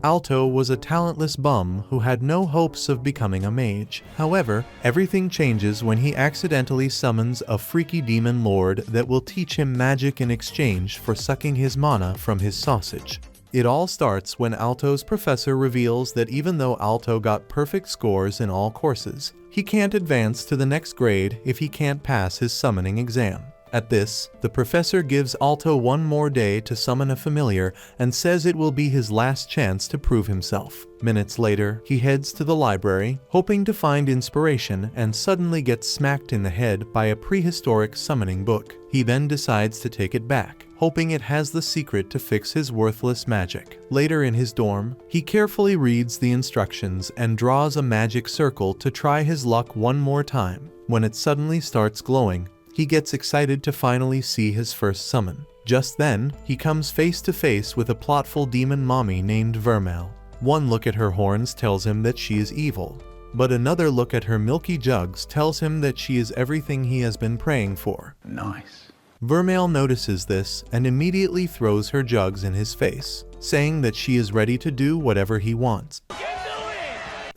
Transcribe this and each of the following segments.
Alto was a talentless bum who had no hopes of becoming a mage. However, everything changes when he accidentally summons a freaky demon lord that will teach him magic in exchange for sucking his mana from his sausage. It all starts when Alto's professor reveals that even though Alto got perfect scores in all courses, he can't advance to the next grade if he can't pass his summoning exam. At this, the professor gives Alto one more day to summon a familiar and says it will be his last chance to prove himself. Minutes later, he heads to the library, hoping to find inspiration, and suddenly gets smacked in the head by a prehistoric summoning book. He then decides to take it back, hoping it has the secret to fix his worthless magic. Later in his dorm, he carefully reads the instructions and draws a magic circle to try his luck one more time. When it suddenly starts glowing, he gets excited to finally see his first summon. Just then, he comes face to face with a plotful demon mommy named Vermeil. One look at her horns tells him that she is evil, but another look at her milky jugs tells him that she is everything he has been praying for. Nice. Vermeil notices this and immediately throws her jugs in his face, saying that she is ready to do whatever he wants.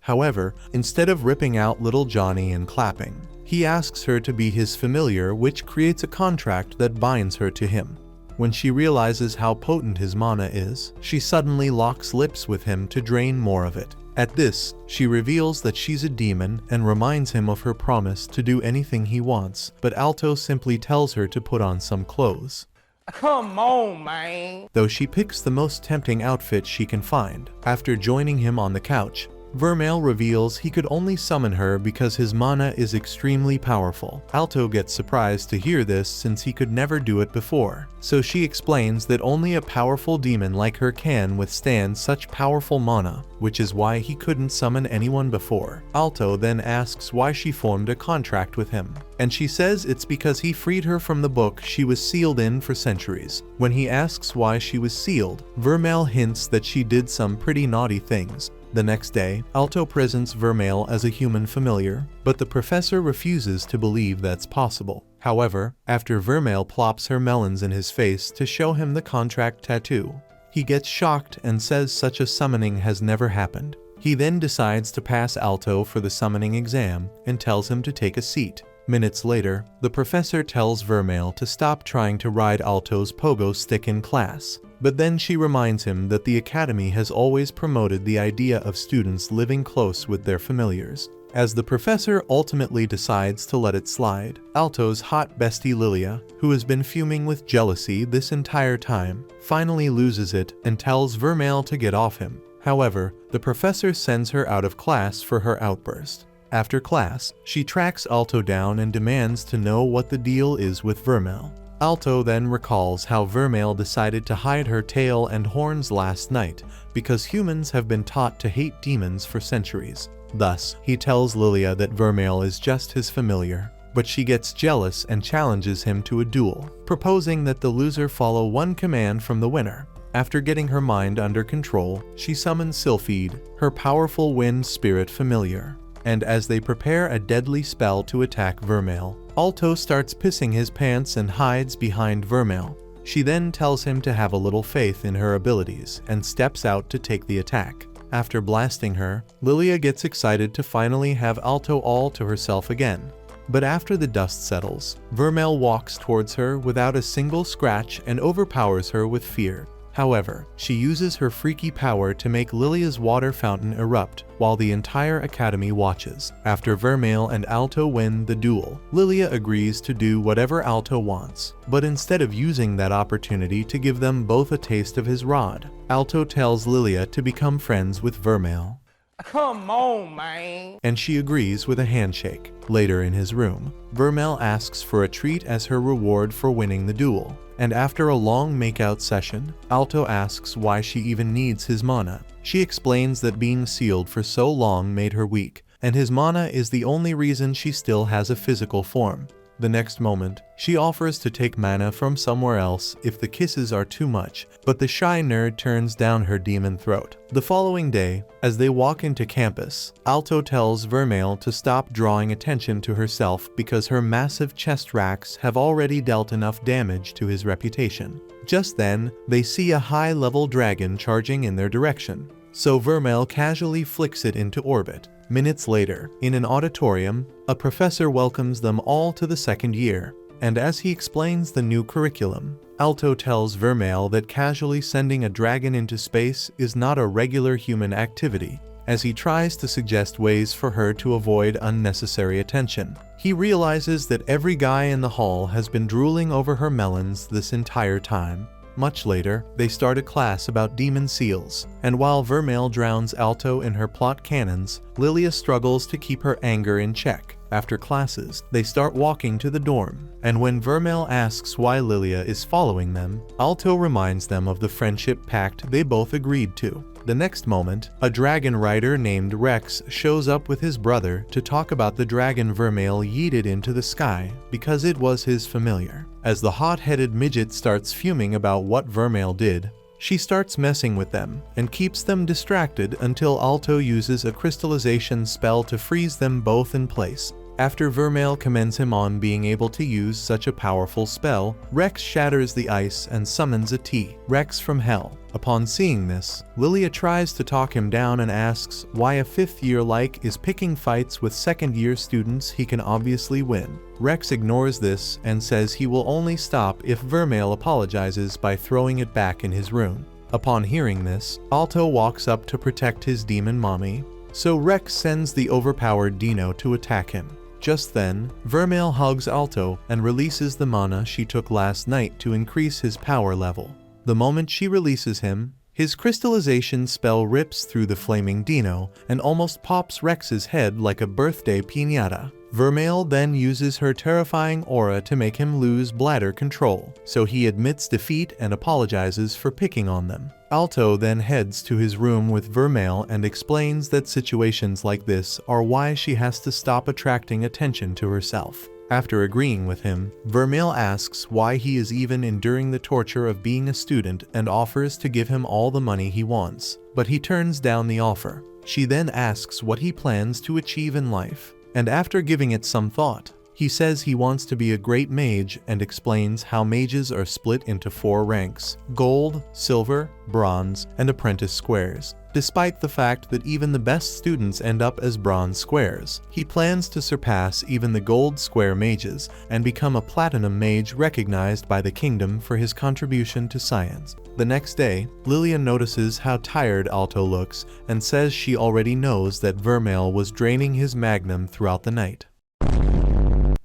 However, instead of ripping out little Johnny and clapping, he asks her to be his familiar, which creates a contract that binds her to him. When she realizes how potent his mana is, she suddenly locks lips with him to drain more of it. At this, she reveals that she's a demon and reminds him of her promise to do anything he wants, but Alto simply tells her to put on some clothes. Come on, man. Though she picks the most tempting outfit she can find. After joining him on the couch, Vermeil reveals he could only summon her because his mana is extremely powerful. Alto gets surprised to hear this since he could never do it before, so she explains that only a powerful demon like her can withstand such powerful mana, which is why he couldn't summon anyone before. Alto then asks why she formed a contract with him, and she says it's because he freed her from the book she was sealed in for centuries. When he asks why she was sealed, Vermeil hints that she did some pretty naughty things. The next day, Alto presents Vermeil as a human familiar, but the professor refuses to believe that's possible. However, after Vermeil plops her melons in his face to show him the contract tattoo, he gets shocked and says such a summoning has never happened. He then decides to pass Alto for the summoning exam and tells him to take a seat. Minutes later, the professor tells Vermeil to stop trying to ride Alto's pogo stick in class, but then she reminds him that the academy has always promoted the idea of students living close with their familiars. As the professor ultimately decides to let it slide, Alto's hot bestie Lilia, who has been fuming with jealousy this entire time, finally loses it and tells Vermeil to get off him. However, the professor sends her out of class for her outburst. After class, she tracks Alto down and demands to know what the deal is with Vermeil. Alto then recalls how Vermeil decided to hide her tail and horns last night because humans have been taught to hate demons for centuries. Thus, he tells Lilia that Vermeil is just his familiar, but she gets jealous and challenges him to a duel, proposing that the loser follow one command from the winner. After getting her mind under control, she summons Sylphide, her powerful wind spirit familiar. And as they prepare a deadly spell to attack Vermeil, Alto starts pissing his pants and hides behind Vermeil. She then tells him to have a little faith in her abilities and steps out to take the attack. After blasting her, Lilia gets excited to finally have Alto all to herself again. But after the dust settles, Vermeil walks towards her without a single scratch and overpowers her with fear. However, she uses her freaky power to make Lilia's water fountain erupt while the entire academy watches. After Vermeil and Alto win the duel, Lilia agrees to do whatever Alto wants, but instead of using that opportunity to give them both a taste of his rod, Alto tells Lilia to become friends with Vermeil. Come on, man. And she agrees with a handshake. Later in his room, Vermeil asks for a treat as her reward for winning the duel. And after a long makeout session, Alto asks why she even needs his mana. She explains that being sealed for so long made her weak, and his mana is the only reason she still has a physical form. The next moment, she offers to take mana from somewhere else if the kisses are too much, but the shy nerd turns down her demon throat. The following day, as they walk into campus, Alto tells Vermeil to stop drawing attention to herself because her massive chest racks have already dealt enough damage to his reputation. Just then, they see a high-level dragon charging in their direction. so Vermeil casually flicks it into orbit. Minutes later, in an auditorium, a professor welcomes them all to the second year, and as he explains the new curriculum, Alto tells Vermeil that casually sending a dragon into space is not a regular human activity, as he tries to suggest ways for her to avoid unnecessary attention. He realizes that every guy in the hall has been drooling over her melons this entire time. Much later, they start a class about demon seals, and while Vermeil drowns Alto in her plot cannons, Lilia struggles to keep her anger in check. After classes, they start walking to the dorm, and when Vermeil asks why Lilia is following them, Alto reminds them of the friendship pact they both agreed to. The next moment, a dragon rider named Rex shows up with his brother to talk about the dragon Vermeil yeeted into the sky because it was his familiar. As the hot-headed midget starts fuming about what Vermeil did, she starts messing with them and keeps them distracted until Alto uses a crystallization spell to freeze them both in place. After Vermeil commends him on being able to use such a powerful spell, Rex shatters the ice and summons a T-Rex from hell. Upon seeing this, Lilia tries to talk him down and asks why a fifth-year like is picking fights with second-year students he can obviously win. Rex ignores this and says he will only stop if Vermeil apologizes by throwing it back in his room. Upon hearing this, Alto walks up to protect his demon mommy, so Rex sends the overpowered Dino to attack him. Just then, Vermeil hugs Alto and releases the mana she took last night to increase his power level. The moment she releases him, his crystallization spell rips through the flaming Dino and almost pops Rex's head like a birthday piñata. Vermeil then uses her terrifying aura to make him lose bladder control, so he admits defeat and apologizes for picking on them. Alto then heads to his room with Vermeil and explains that situations like this are why she has to stop attracting attention to herself. After agreeing with him, Vermeil asks why he is even enduring the torture of being a student and offers to give him all the money he wants, but he turns down the offer. She then asks what he plans to achieve in life, and after giving it some thought, he says he wants to be a great mage and explains how mages are split into 4 ranks: gold, silver, bronze, and apprentice squares. Despite the fact that even the best students end up as bronze squares, he plans to surpass even the gold square mages and become a platinum mage recognized by the kingdom for his contribution to science. The next day, Lilia notices how tired Alto looks and says she already knows that Vermeil was draining his magnum throughout the night.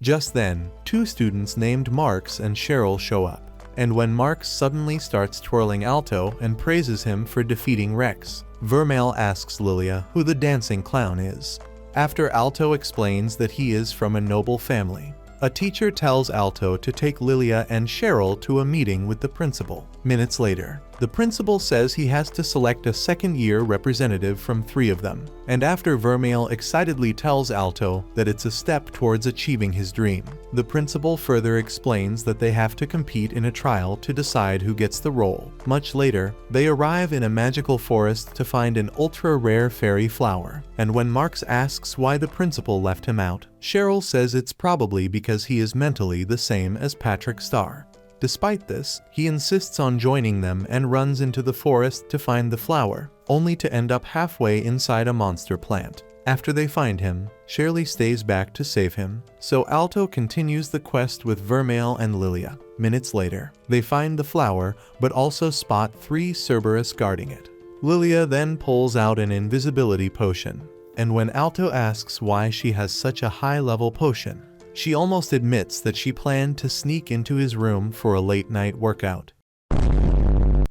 Just then, 2 students named Marx and Cheryl show up, and when Marx suddenly starts twirling Alto and praises him for defeating Rex, Vermeil asks Lilia who the dancing clown is. After Alto explains that he is from a noble family, a teacher tells Alto to take Lilia and Cheryl to a meeting with the principal. Minutes later, the principal says he has to select a second-year representative from 3 of them, and after Vermeil excitedly tells Alto that it's a step towards achieving his dream, the principal further explains that they have to compete in a trial to decide who gets the role. Much later, they arrive in a magical forest to find an ultra-rare fairy flower, and when Marx asks why the principal left him out, Cheryl says it's probably because he is mentally the same as Patrick Star. Despite this, he insists on joining them and runs into the forest to find the flower, only to end up halfway inside a monster plant. After they find him, Shirley stays back to save him, so Alto continues the quest with Vermeil and Lilia. Minutes later, they find the flower, but also spot 3 Cerberus guarding it. Lilia then pulls out an invisibility potion, and when Alto asks why she has such a high-level potion, she almost admits that she planned to sneak into his room for a late-night workout.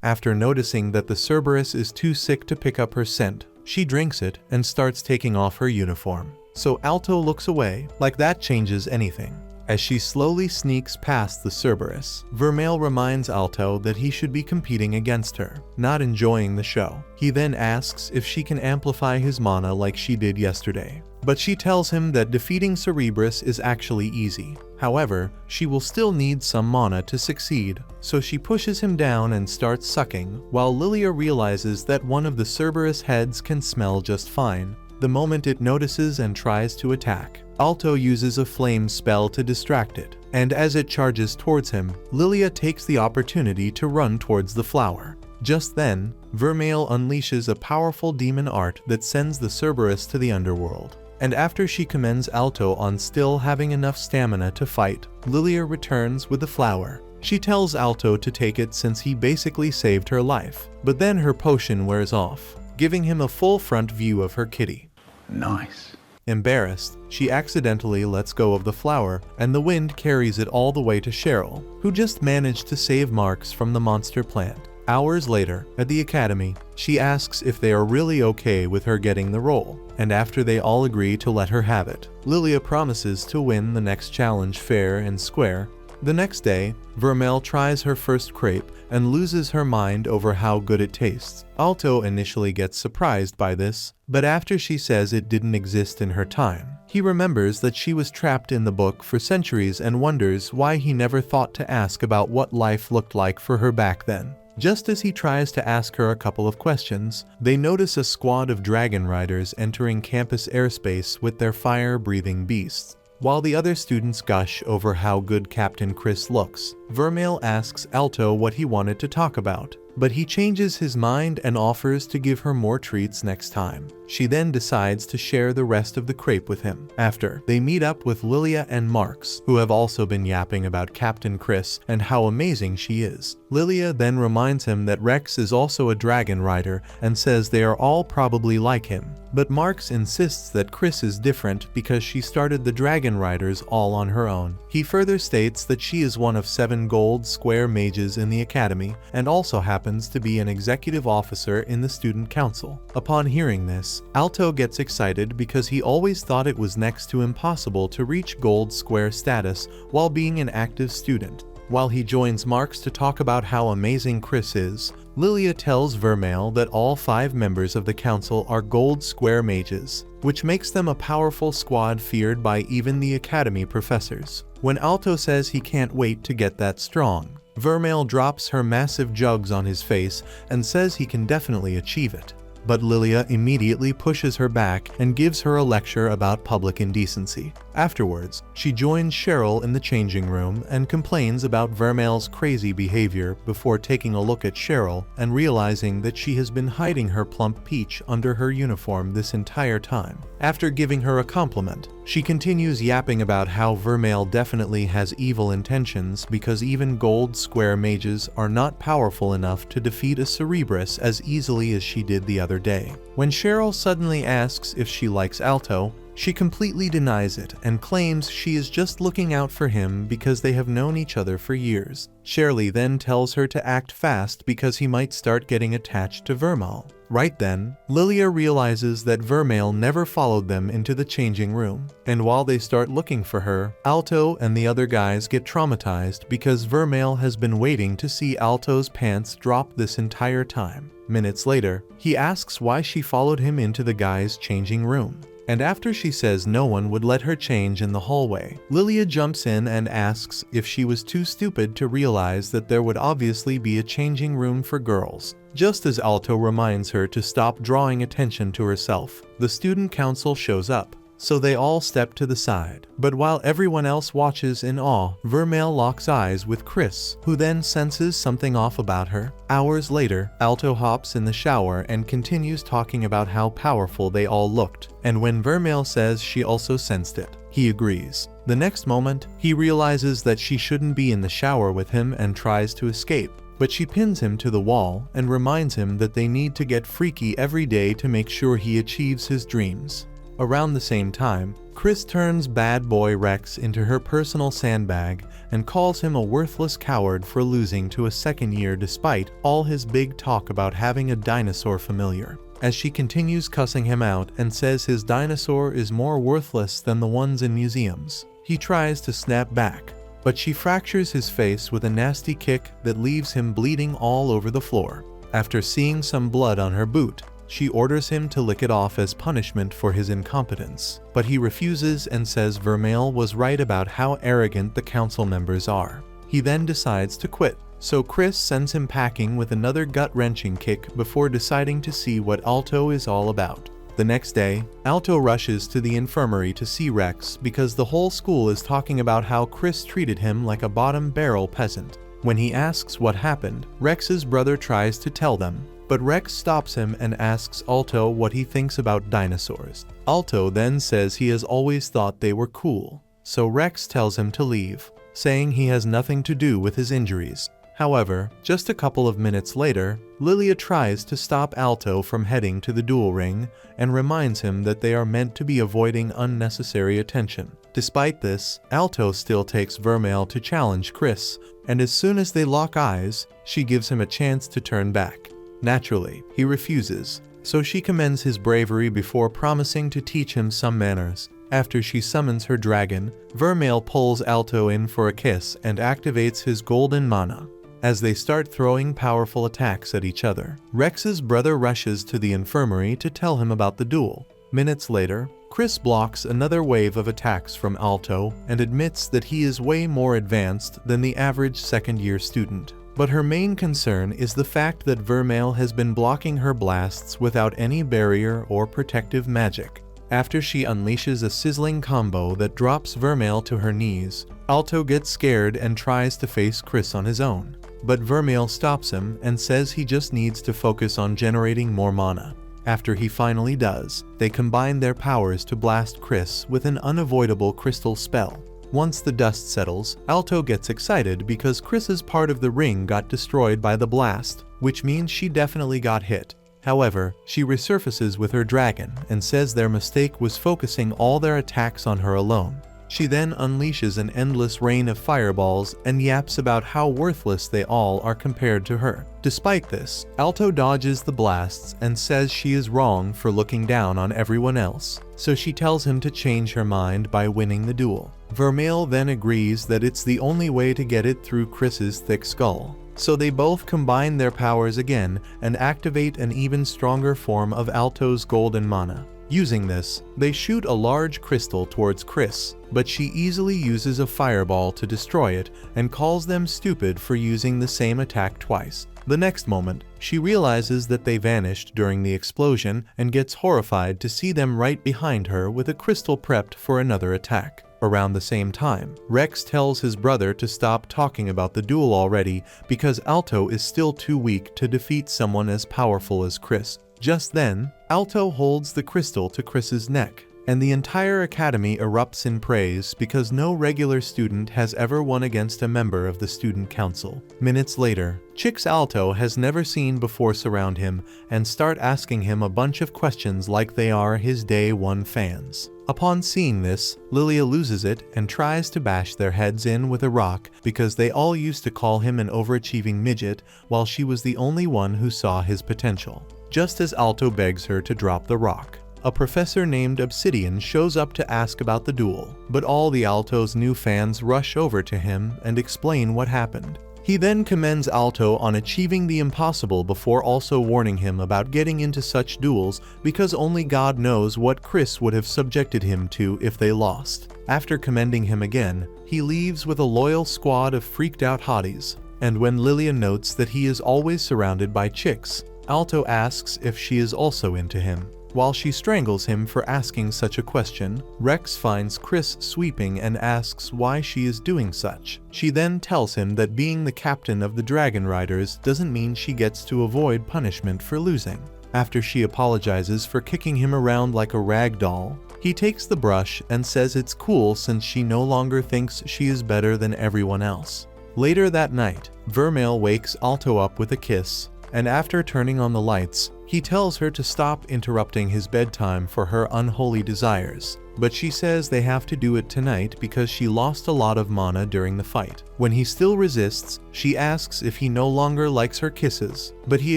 After noticing that the Cerberus is too sick to pick up her scent, she drinks it and starts taking off her uniform. So Alto looks away, like that changes anything. As she slowly sneaks past the Cerberus, Vermeil reminds Alto that he should be competing against her, not enjoying the show. He then asks if she can amplify his mana like she did yesterday, but she tells him that defeating Cerberus is actually easy. However, she will still need some mana to succeed, so she pushes him down and starts sucking, while Lilia realizes that one of the Cerberus heads can smell just fine the moment it notices and tries to attack. Alto uses a flame spell to distract it, and as it charges towards him, Lilia takes the opportunity to run towards the flower. Just then, Vermeil unleashes a powerful demon art that sends the Cerberus to the underworld. And after she commends Alto on still having enough stamina to fight, Lilia returns with the flower. She tells Alto to take it since he basically saved her life, but then her potion wears off, giving him a full front view of her kitty. Nice. Embarrassed, she accidentally lets go of the flower, and the wind carries it all the way to Cheryl, who just managed to save Marks from the monster plant. Hours later, at the academy, she asks if they are really okay with her getting the role, and after they all agree to let her have it, Lilia promises to win the next challenge fair and square. The next day, Vermeil tries her first crepe and loses her mind over how good it tastes. Alto initially gets surprised by this, but after she says it didn't exist in her time, he remembers that she was trapped in the book for centuries and wonders why he never thought to ask about what life looked like for her back then. Just as he tries to ask her a couple of questions, they notice a squad of dragon riders entering campus airspace with their fire-breathing beasts. While the other students gush over how good Captain Chris looks, Vermeil asks Alto what he wanted to talk about, but he changes his mind and offers to give her more treats next time. She then decides to share the rest of the crepe with him. After, they meet up with Lilia and Marks, who have also been yapping about Captain Chris and how amazing she is. Lilia then reminds him that Rex is also a dragon rider and says they are all probably like him. But Marks insists that Chris is different because she started the dragon riders all on her own. He further states that she is one of 7 gold square mages in the academy and also happens to be an executive officer in the student council. Upon hearing this, Alto gets excited because he always thought it was next to impossible to reach gold square status while being an active student. While he joins Marks to talk about how amazing Chris is, Lilia tells Vermeil that all 5 members of the council are gold square mages, which makes them a powerful squad feared by even the academy professors. When Alto says he can't wait to get that strong, Vermeil drops her massive jugs on his face and says he can definitely achieve it. But Lilia immediately pushes her back and gives her a lecture about public indecency. Afterwards, she joins Cheryl in the changing room and complains about Vermeil's crazy behavior before taking a look at Cheryl and realizing that she has been hiding her plump peach under her uniform this entire time. After giving her a compliment, she continues yapping about how Vermeil definitely has evil intentions because even gold square mages are not powerful enough to defeat a Cerberus as easily as she did the other day. When Cheryl suddenly asks if she likes Alto, she completely denies it and claims she is just looking out for him because they have known each other for years. Shirley then tells her to act fast because he might start getting attached to Vermeil. Right then, Lilia realizes that Vermeil never followed them into the changing room, and while they start looking for her, Alto and the other guys get traumatized because Vermeil has been waiting to see Alto's pants drop this entire time. Minutes later, he asks why she followed him into the guys' changing room. And after she says no one would let her change in the hallway, Lilia jumps in and asks if she was too stupid to realize that there would obviously be a changing room for girls. Just as Alto reminds her to stop drawing attention to herself, the student council shows up, so they all step to the side. But while everyone else watches in awe, Vermeil locks eyes with Chris, who then senses something off about her. Hours later, Alto hops in the shower and continues talking about how powerful they all looked, and when Vermeil says she also sensed it, he agrees. The next moment, he realizes that she shouldn't be in the shower with him and tries to escape. But she pins him to the wall and reminds him that they need to get freaky every day to make sure he achieves his dreams. Around the same time, Chris turns bad boy Rex into her personal sandbag and calls him a worthless coward for losing to a second year despite all his big talk about having a dinosaur familiar. As she continues cussing him out and says his dinosaur is more worthless than the ones in museums, he tries to snap back, but she fractures his face with a nasty kick that leaves him bleeding all over the floor. After seeing some blood on her boot, she orders him to lick it off as punishment for his incompetence, but he refuses and says Vermeil was right about how arrogant the council members are. He then decides to quit, so Chris sends him packing with another gut-wrenching kick before deciding to see what Alto is all about. The next day, Alto rushes to the infirmary to see Rex because the whole school is talking about how Chris treated him like a bottom-barrel peasant. When he asks what happened, Rex's brother tries to tell them, but Rex stops him and asks Alto what he thinks about dinosaurs. Alto then says he has always thought they were cool, so Rex tells him to leave, saying he has nothing to do with his injuries. However, just a couple of minutes later, Lilia tries to stop Alto from heading to the duel ring and reminds him that they are meant to be avoiding unnecessary attention. Despite this, Alto still takes Vermeil to challenge Chris, and as soon as they lock eyes, she gives him a chance to turn back. Naturally, he refuses, so she commends his bravery before promising to teach him some manners. After she summons her dragon, Vermeil pulls Alto in for a kiss and activates his golden mana. As they start throwing powerful attacks at each other, Rex's brother rushes to the infirmary to tell him about the duel. Minutes later, Chris blocks another wave of attacks from Alto and admits that he is way more advanced than the average second-year student. But her main concern is the fact that Vermeil has been blocking her blasts without any barrier or protective magic. After she unleashes a sizzling combo that drops Vermeil to her knees, Alto gets scared and tries to face Chris on his own. But Vermeil stops him and says he just needs to focus on generating more mana. After he finally does, they combine their powers to blast Chris with an unavoidable crystal spell. Once the dust settles, Alto gets excited because Chris's part of the ring got destroyed by the blast, which means she definitely got hit. However, she resurfaces with her dragon and says their mistake was focusing all their attacks on her alone. She then unleashes an endless rain of fireballs and yaps about how worthless they all are compared to her. Despite this, Alto dodges the blasts and says she is wrong for looking down on everyone else, so she tells him to change her mind by winning the duel. Vermeil then agrees that it's the only way to get it through Chris's thick skull. So they both combine their powers again and activate an even stronger form of Alto's golden mana. Using this, they shoot a large crystal towards Chris, but she easily uses a fireball to destroy it and calls them stupid for using the same attack twice. The next moment, she realizes that they vanished during the explosion and gets horrified to see them right behind her with a crystal prepped for another attack. Around the same time, Rex tells his brother to stop talking about the duel already because Alto is still too weak to defeat someone as powerful as Chris. Just then, Alto holds the crystal to Chris's neck, and the entire academy erupts in praise because no regular student has ever won against a member of the student council. Minutes later, chicks Alto has never seen before surround him and start asking him a bunch of questions like they are his day one fans. Upon seeing this, Lilia loses it and tries to bash their heads in with a rock because they all used to call him an overachieving midget while she was the only one who saw his potential. Just as Alto begs her to drop the rock, a professor named Obsidian shows up to ask about the duel, but all the Alto's new fans rush over to him and explain what happened. He then commends Alto on achieving the impossible before also warning him about getting into such duels because only God knows what Chris would have subjected him to if they lost. After commending him again, he leaves with a loyal squad of freaked out hotties, and when Lilia notes that he is always surrounded by chicks, Alto asks if she is also into him. While she strangles him for asking such a question, Rex finds Chris sweeping and asks why she is doing such. She then tells him that being the captain of the Dragon Riders doesn't mean she gets to avoid punishment for losing. After she apologizes for kicking him around like a rag doll, he takes the brush and says it's cool since she no longer thinks she is better than everyone else. Later that night, Vermeil wakes Alto up with a kiss, and after turning on the lights, he tells her to stop interrupting his bedtime for her unholy desires, but she says they have to do it tonight because she lost a lot of mana during the fight. When he still resists, she asks if he no longer likes her kisses, but he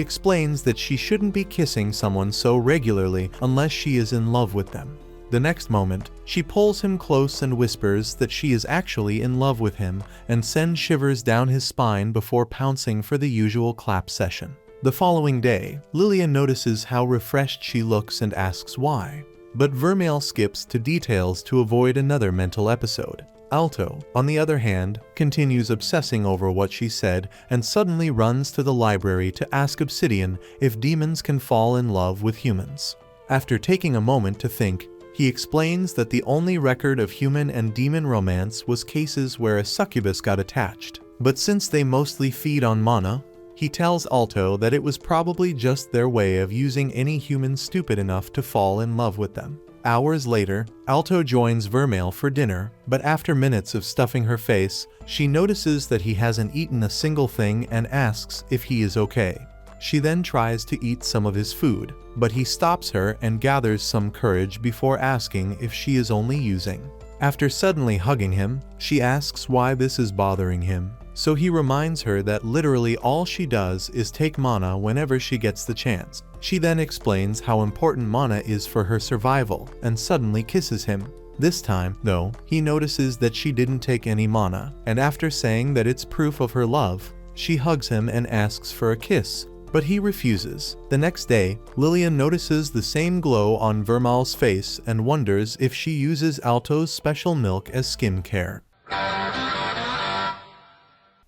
explains that she shouldn't be kissing someone so regularly unless she is in love with them. The next moment, she pulls him close and whispers that she is actually in love with him and sends shivers down his spine before pouncing for the usual clap session. The following day, Lilia notices how refreshed she looks and asks why, but Vermeil skips to details to avoid another mental episode. Alto, on the other hand, continues obsessing over what she said and suddenly runs to the library to ask Obsidian if demons can fall in love with humans. After taking a moment to think, he explains that the only record of human and demon romance was cases where a succubus got attached, but since they mostly feed on mana, He tells Alto that it was probably just their way of using any human stupid enough to fall in love with them. Hours later, Alto joins Vermeil for dinner, but after minutes of stuffing her face, she notices that he hasn't eaten a single thing and asks if he is okay. She then tries to eat some of his food, but he stops her and gathers some courage before asking if she is only using. After suddenly hugging him, she asks why this is bothering him, so he reminds her that literally all she does is take mana whenever she gets the chance. She then explains how important mana is for her survival and suddenly kisses him. This time, though, he notices that she didn't take any mana, and after saying that it's proof of her love, she hugs him and asks for a kiss, but he refuses. The next day, Lillian notices the same glow on Vermeil's face and wonders if she uses Alto's special milk as skincare.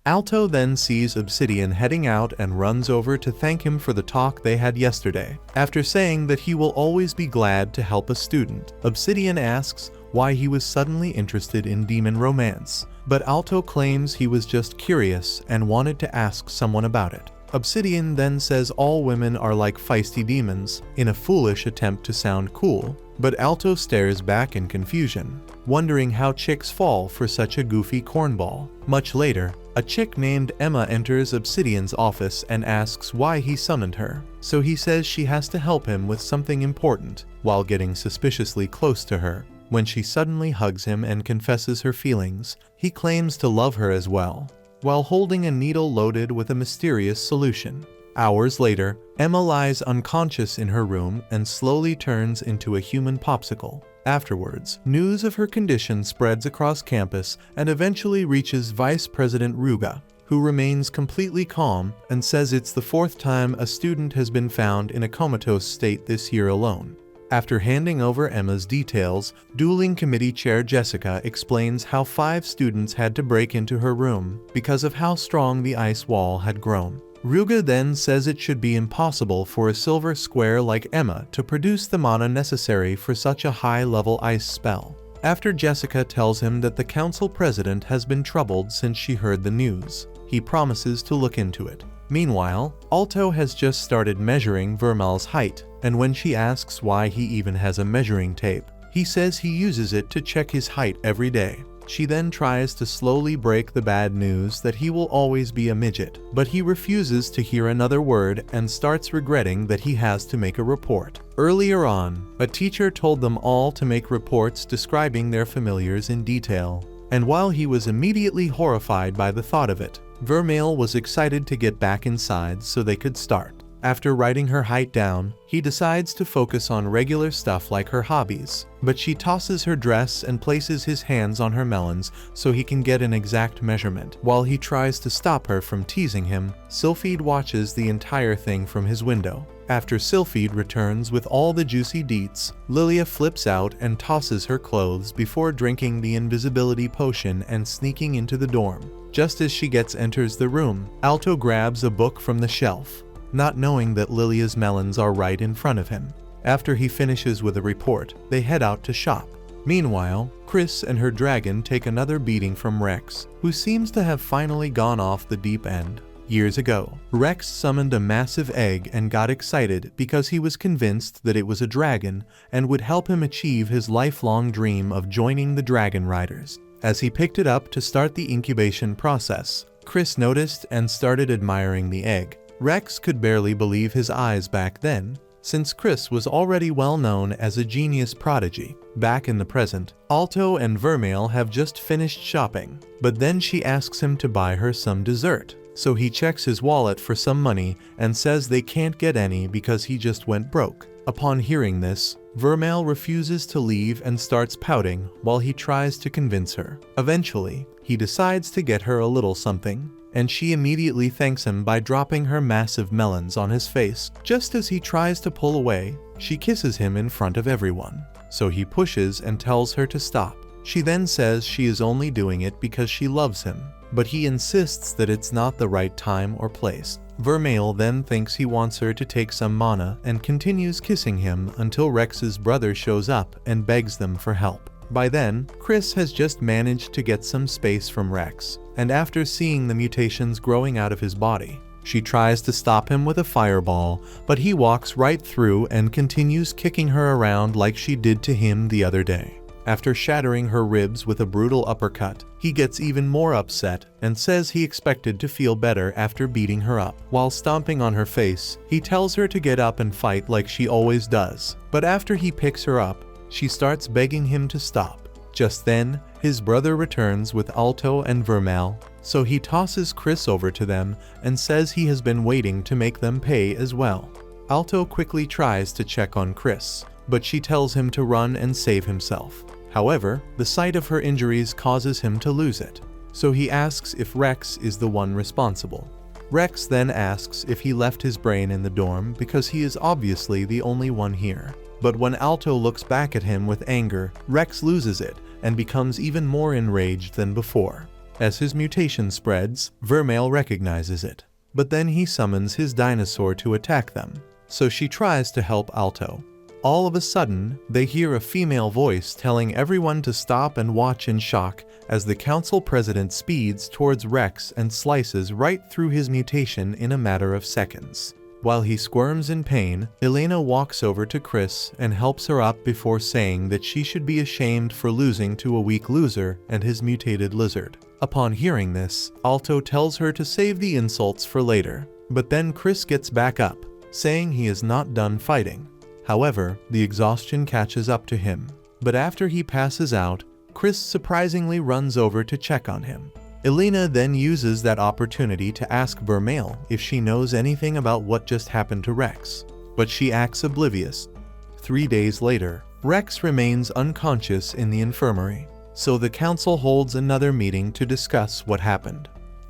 Alto then sees Obsidian heading out and runs over to thank him for the talk they had yesterday. After saying that he will always be glad to help a student, Obsidian asks why he was suddenly interested in demon romance, but Alto claims he was just curious and wanted to ask someone about it. Obsidian then says all women are like feisty demons, in a foolish attempt to sound cool, but Alto stares back in confusion, wondering how chicks fall for such a goofy cornball. Much later, a chick named Emma enters Obsidian's office and asks why he summoned her, so he says she has to help him with something important, while getting suspiciously close to her. When she suddenly hugs him and confesses her feelings, he claims to love her as well, while holding a needle loaded with a mysterious solution. Hours later, Emma lies unconscious in her room and slowly turns into a human popsicle. Afterwards, news of her condition spreads across campus and eventually reaches Vice President Ruga, who remains completely calm and says it's the 4th time a student has been found in a comatose state this year alone. After handing over Emma's details, Dueling Committee Chair Jessica explains how 5 students had to break into her room because of how strong the ice wall had grown. Ruga then says it should be impossible for a silver square like Emma to produce the mana necessary for such a high-level ice spell. After Jessica tells him that the council president has been troubled since she heard the news, he promises to look into it. Meanwhile, Alto has just started measuring Vermeil's height, and when she asks why he even has a measuring tape, he says he uses it to check his height every day. She then tries to slowly break the bad news that he will always be a midget, but he refuses to hear another word and starts regretting that he has to make a report. Earlier on, a teacher told them all to make reports describing their familiars in detail, and while he was immediately horrified by the thought of it, Vermeil was excited to get back inside so they could start. After writing her height down, he decides to focus on regular stuff like her hobbies, but she tosses her dress and places his hands on her melons so he can get an exact measurement. While he tries to stop her from teasing him, Sylphide watches the entire thing from his window. After Sylphide returns with all the juicy deets, Lilia flips out and tosses her clothes before drinking the invisibility potion and sneaking into the dorm. Just as she enters the room, Alto grabs a book from the shelf, not knowing that Lilia's melons are right in front of him. After he finishes with a report, they head out to shop. Meanwhile, Chris and her dragon take another beating from Rex, who seems to have finally gone off the deep end. Years ago, Rex summoned a massive egg and got excited because he was convinced that it was a dragon and would help him achieve his lifelong dream of joining the Dragon Riders. As he picked it up to start the incubation process, Chris noticed and started admiring the egg. Rex could barely believe his eyes back then, since Chris was already well known as a genius prodigy. Back in the present, Alto and Vermeil have just finished shopping, but then she asks him to buy her some dessert. So he checks his wallet for some money and says they can't get any because he just went broke. Upon hearing this, Vermeil refuses to leave and starts pouting while he tries to convince her. Eventually, he decides to get her a little something, and she immediately thanks him by dropping her massive melons on his face. Just as he tries to pull away, she kisses him in front of everyone, so he pushes and tells her to stop. She then says she is only doing it because she loves him, but he insists that it's not the right time or place. Vermeil then thinks he wants her to take some mana and continues kissing him until Rex's brother shows up and begs them for help. By then, Chris has just managed to get some space from Rex, and after seeing the mutations growing out of his body, She tries to stop him with a fireball, but he walks right through and continues kicking her around like she did to him the other day. After shattering her ribs with a brutal uppercut, he gets even more upset and says he expected to feel better after beating her up. While stomping on her face, he tells her to get up and fight like she always does. But after he picks her up, she starts begging him to stop. Just then, his brother returns with Alto and Vermeil, so he tosses Chris over to them and says he has been waiting to make them pay as well. Alto quickly tries to check on Chris, but she tells him to run and save himself. However, the sight of her injuries causes him to lose it, so he asks if Rex is the one responsible. Rex then asks if he left his brain in the dorm because he is obviously the only one here. But when Alto looks back at him with anger, Rex loses it and becomes even more enraged than before. As his mutation spreads, Vermeil recognizes it, but then he summons his dinosaur to attack them, so she tries to help Alto. All of a sudden, they hear a female voice telling everyone to stop and watch in shock as the council president speeds towards Rex and slices right through his mutation in a matter of seconds. While he squirms in pain, Elena walks over to Chris and helps her up before saying that she should be ashamed for losing to a weak loser and his mutated lizard. Upon hearing this, Alto tells her to save the insults for later, but then Chris gets back up, saying he is not done fighting. However, the exhaustion catches up to him, but after he passes out, Chris surprisingly runs over to check on him. Elena then uses that opportunity to ask Vermeil if she knows anything about what just happened to Rex, but she acts oblivious. 3 days later, Rex remains unconscious in the infirmary, so the council holds another meeting to discuss what happened.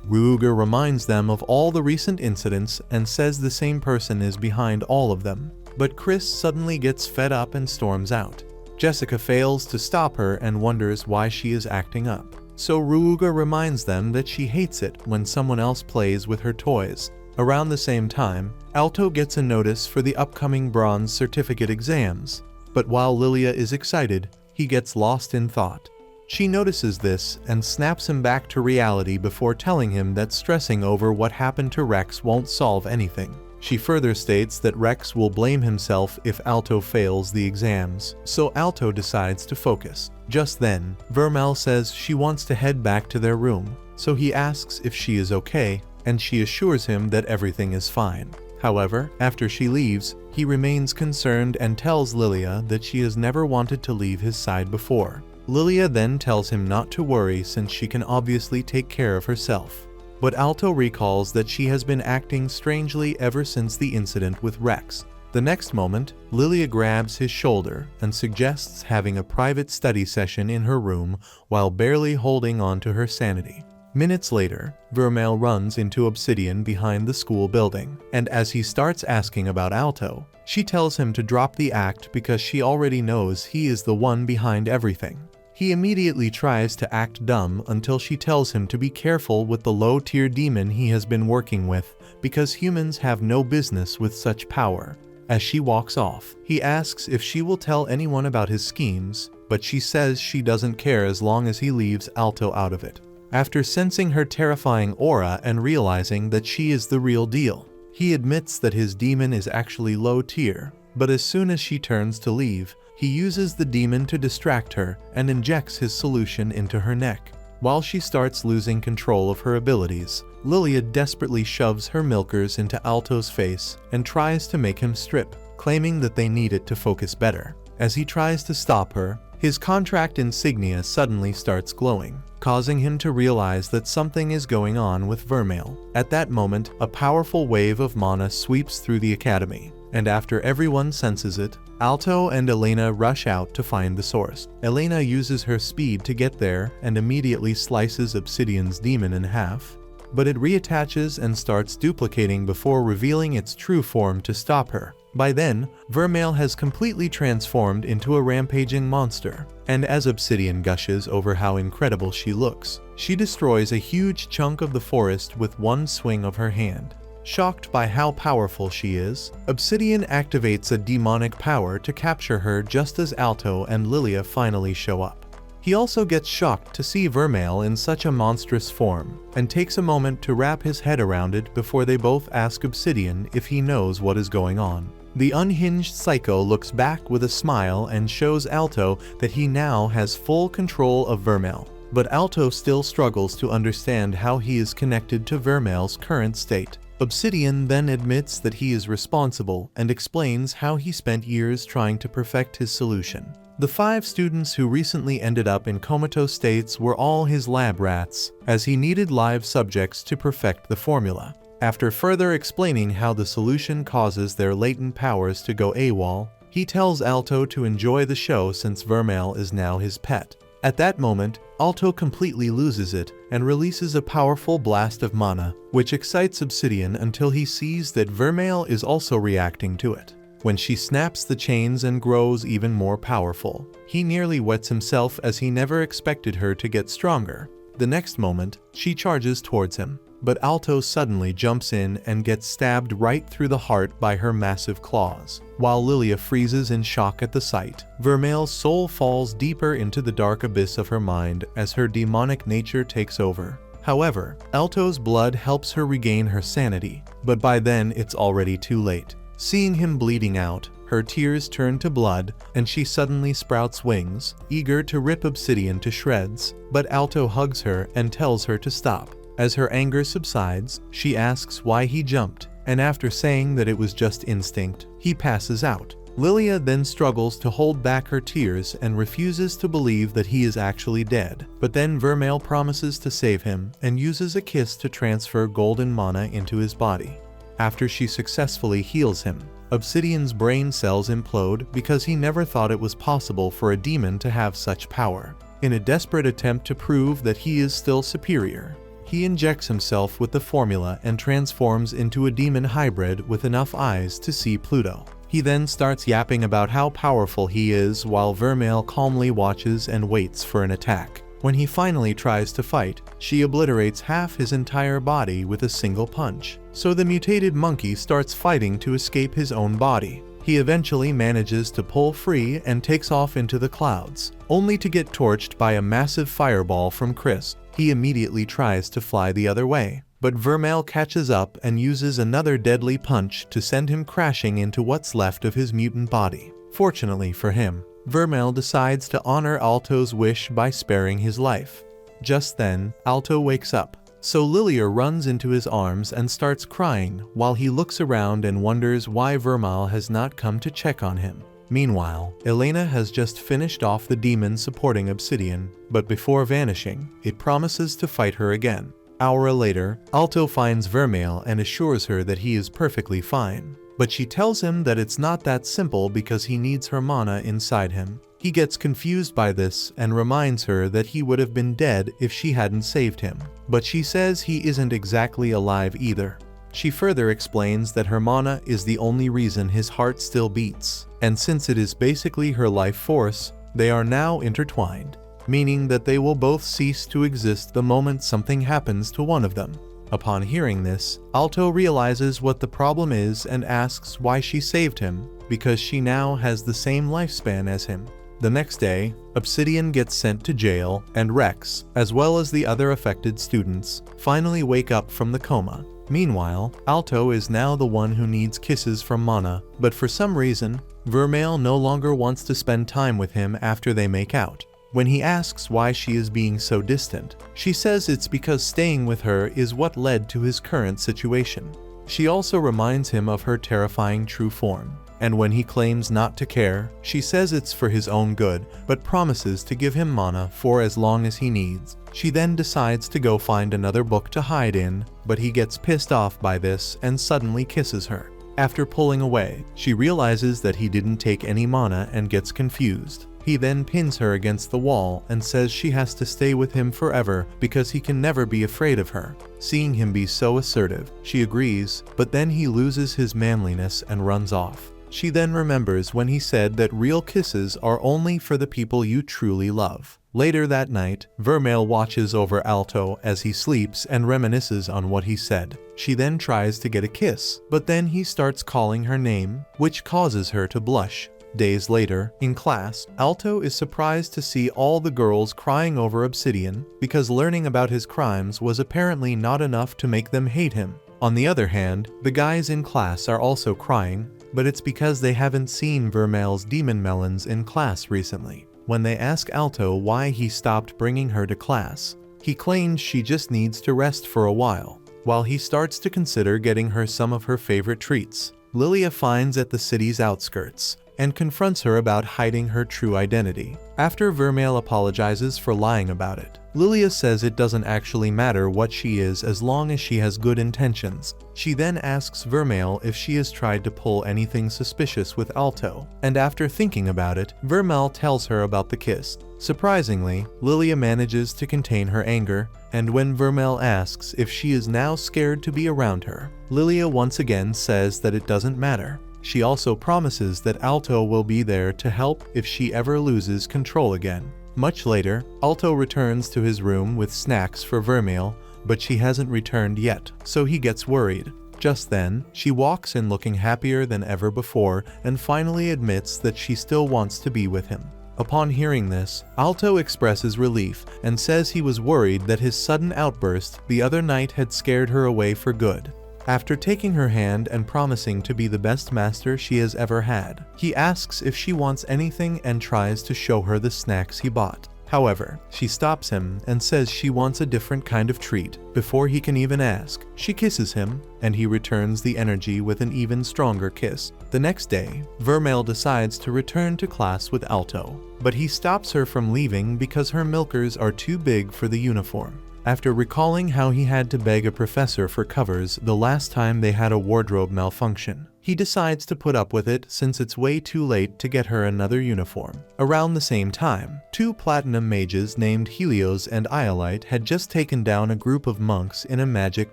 Ruger reminds them of all the recent incidents and says the same person is behind all of them. But Chris suddenly gets fed up and storms out. Jessica fails to stop her and wonders why she is acting up. So Ruger reminds them that she hates it when someone else plays with her toys. Around the same time, Alto gets a notice for the upcoming bronze certificate exams. But while Lilia is excited, he gets lost in thought. She notices this and snaps him back to reality before telling him that stressing over what happened to Rex won't solve anything. She further states that Rex will blame himself if Alto fails the exams, so Alto decides to focus. Just then, Vermeil says she wants to head back to their room, so he asks if she is okay, and she assures him that everything is fine. However, after she leaves, he remains concerned and tells Lilia that she has never wanted to leave his side before. Lilia then tells him not to worry since she can obviously take care of herself. But Alto recalls that she has been acting strangely ever since the incident with Rex. The next moment, Lilia grabs his shoulder and suggests having a private study session in her room while barely holding on to her sanity. Minutes later, Vermeil runs into Obsidian behind the school building, and as he starts asking about Alto, she tells him to drop the act because she already knows he is the one behind everything. He immediately tries to act dumb until she tells him to be careful with the low-tier demon he has been working with because humans have no business with such power. As she walks off, he asks if she will tell anyone about his schemes, but she says she doesn't care as long as he leaves Alto out of it. After sensing her terrifying aura and realizing that she is the real deal, he admits that his demon is actually low tier, but as soon as she turns to leave, he uses the demon to distract her and injects his solution into her neck. While she starts losing control of her abilities, Lilia desperately shoves her milkers into Alto's face and tries to make him strip, claiming that they need it to focus better. As he tries to stop her, his contract insignia suddenly starts glowing, causing him to realize that something is going on with Vermeil. At that moment, a powerful wave of mana sweeps through the academy, and after everyone senses it, Alto and Elena rush out to find the source. Elena uses her speed to get there and immediately slices Obsidian's demon in half, but it reattaches and starts duplicating before revealing its true form to stop her. By then, Vermeil has completely transformed into a rampaging monster, and as Obsidian gushes over how incredible she looks, she destroys a huge chunk of the forest with one swing of her hand. Shocked by how powerful she is, Obsidian activates a demonic power to capture her just as Alto and Lilia finally show up. He also gets shocked to see Vermeil in such a monstrous form, and takes a moment to wrap his head around it before they both ask Obsidian if he knows what is going on. The unhinged Psycho looks back with a smile and shows Alto that he now has full control of Vermeil. But Alto still struggles to understand how he is connected to Vermeil's current state. Obsidian then admits that he is responsible and explains how he spent years trying to perfect his solution. The 5 students who recently ended up in comatose states were all his lab rats, as he needed live subjects to perfect the formula. After further explaining how the solution causes their latent powers to go AWOL, he tells Alto to enjoy the show since Vermeil is now his pet. At that moment, Alto completely loses it and releases a powerful blast of mana, which excites Obsidian until he sees that Vermeil is also reacting to it. When she snaps the chains and grows even more powerful, he nearly wets himself as he never expected her to get stronger. The next moment, she charges towards him, but Alto suddenly jumps in and gets stabbed right through the heart by her massive claws. While Lilia freezes in shock at the sight, Vermeil's soul falls deeper into the dark abyss of her mind as her demonic nature takes over. However, Alto's blood helps her regain her sanity, but by then it's already too late. Seeing him bleeding out, her tears turn to blood, and she suddenly sprouts wings, eager to rip Obsidian to shreds, but Alto hugs her and tells her to stop. As her anger subsides, she asks why he jumped, and after saying that it was just instinct, he passes out. Lilia then struggles to hold back her tears and refuses to believe that he is actually dead, but then Vermeil promises to save him and uses a kiss to transfer golden mana into his body. After she successfully heals him, Obsidian's brain cells implode because he never thought it was possible for a demon to have such power. In a desperate attempt to prove that he is still superior, he injects himself with the formula and transforms into a demon hybrid with enough eyes to see Pluto. He then starts yapping about how powerful he is while Vermeil calmly watches and waits for an attack. When he finally tries to fight, she obliterates half his entire body with a single punch. So the mutated monkey starts fighting to escape his own body. He eventually manages to pull free and takes off into the clouds, only to get torched by a massive fireball from Chris. He immediately tries to fly the other way, but Vermeil catches up and uses another deadly punch to send him crashing into what's left of his mutant body. Fortunately for him, Vermeil decides to honor Alto's wish by sparing his life. Just then, Alto wakes up, so Lilia runs into his arms and starts crying while he looks around and wonders why Vermeil has not come to check on him. Meanwhile, Elena has just finished off the demon supporting Obsidian, but before vanishing, it promises to fight her again. An hour later, Alto finds Vermeil and assures her that he is perfectly fine. But she tells him that it's not that simple because he needs her mana inside him. He gets confused by this and reminds her that he would have been dead if she hadn't saved him. But she says he isn't exactly alive either. She further explains that her mana is the only reason his heart still beats, and since it is basically her life force, they are now intertwined, meaning that they will both cease to exist the moment something happens to one of them. Upon hearing this, Alto realizes what the problem is and asks why she saved him, because she now has the same lifespan as him. The next day, Obsidian gets sent to jail, and Rex, as well as the other affected students, finally wake up from the coma. Meanwhile, Alto is now the one who needs kisses from Mana, but for some reason, Vermeil no longer wants to spend time with him after they make out. When he asks why she is being so distant, she says it's because staying with her is what led to his current situation. She also reminds him of her terrifying true form, and when he claims not to care, she says it's for his own good, but promises to give him mana for as long as he needs. She then decides to go find another book to hide in, but he gets pissed off by this and suddenly kisses her. After pulling away, she realizes that he didn't take any mana and gets confused. He then pins her against the wall and says she has to stay with him forever because he can never be afraid of her. Seeing him be so assertive, she agrees, but then he loses his manliness and runs off. She then remembers when he said that real kisses are only for the people you truly love. Later that night, Vermeil watches over Alto as he sleeps and reminisces on what he said. She then tries to get a kiss, but then he starts calling her name, which causes her to blush. Days later, in class, Alto is surprised to see all the girls crying over Obsidian because learning about his crimes was apparently not enough to make them hate him. On the other hand, the guys in class are also crying, but it's because they haven't seen Vermeil's demon melons in class recently. When they ask Alto why he stopped bringing her to class, he claims she just needs to rest for a while. While he starts to consider getting her some of her favorite treats, Lilia finds at the city's outskirts and confronts her about hiding her true identity. After Vermeil apologizes for lying about it, Lilia says it doesn't actually matter what she is as long as she has good intentions. She then asks Vermeil if she has tried to pull anything suspicious with Alto, and after thinking about it, Vermeil tells her about the kiss. Surprisingly, Lilia manages to contain her anger, and when Vermeil asks if she is now scared to be around her, Lilia once again says that it doesn't matter. She also promises that Alto will be there to help if she ever loses control again. Much later, Alto returns to his room with snacks for Vermeil, but she hasn't returned yet, so he gets worried. Just then, she walks in looking happier than ever before and finally admits that she still wants to be with him. Upon hearing this, Alto expresses relief and says he was worried that his sudden outburst the other night had scared her away for good. After taking her hand and promising to be the best master she has ever had, he asks if she wants anything and tries to show her the snacks he bought. However, she stops him and says she wants a different kind of treat. Before he can even ask, she kisses him, and he returns the energy with an even stronger kiss. The next day, Vermeil decides to return to class with Alto, but he stops her from leaving because her milkers are too big for the uniform. After recalling how he had to beg a professor for covers the last time they had a wardrobe malfunction, he decides to put up with it since it's way too late to get her another uniform. Around the same time, two platinum mages named Helios and Iolite had just taken down a group of monks in a magic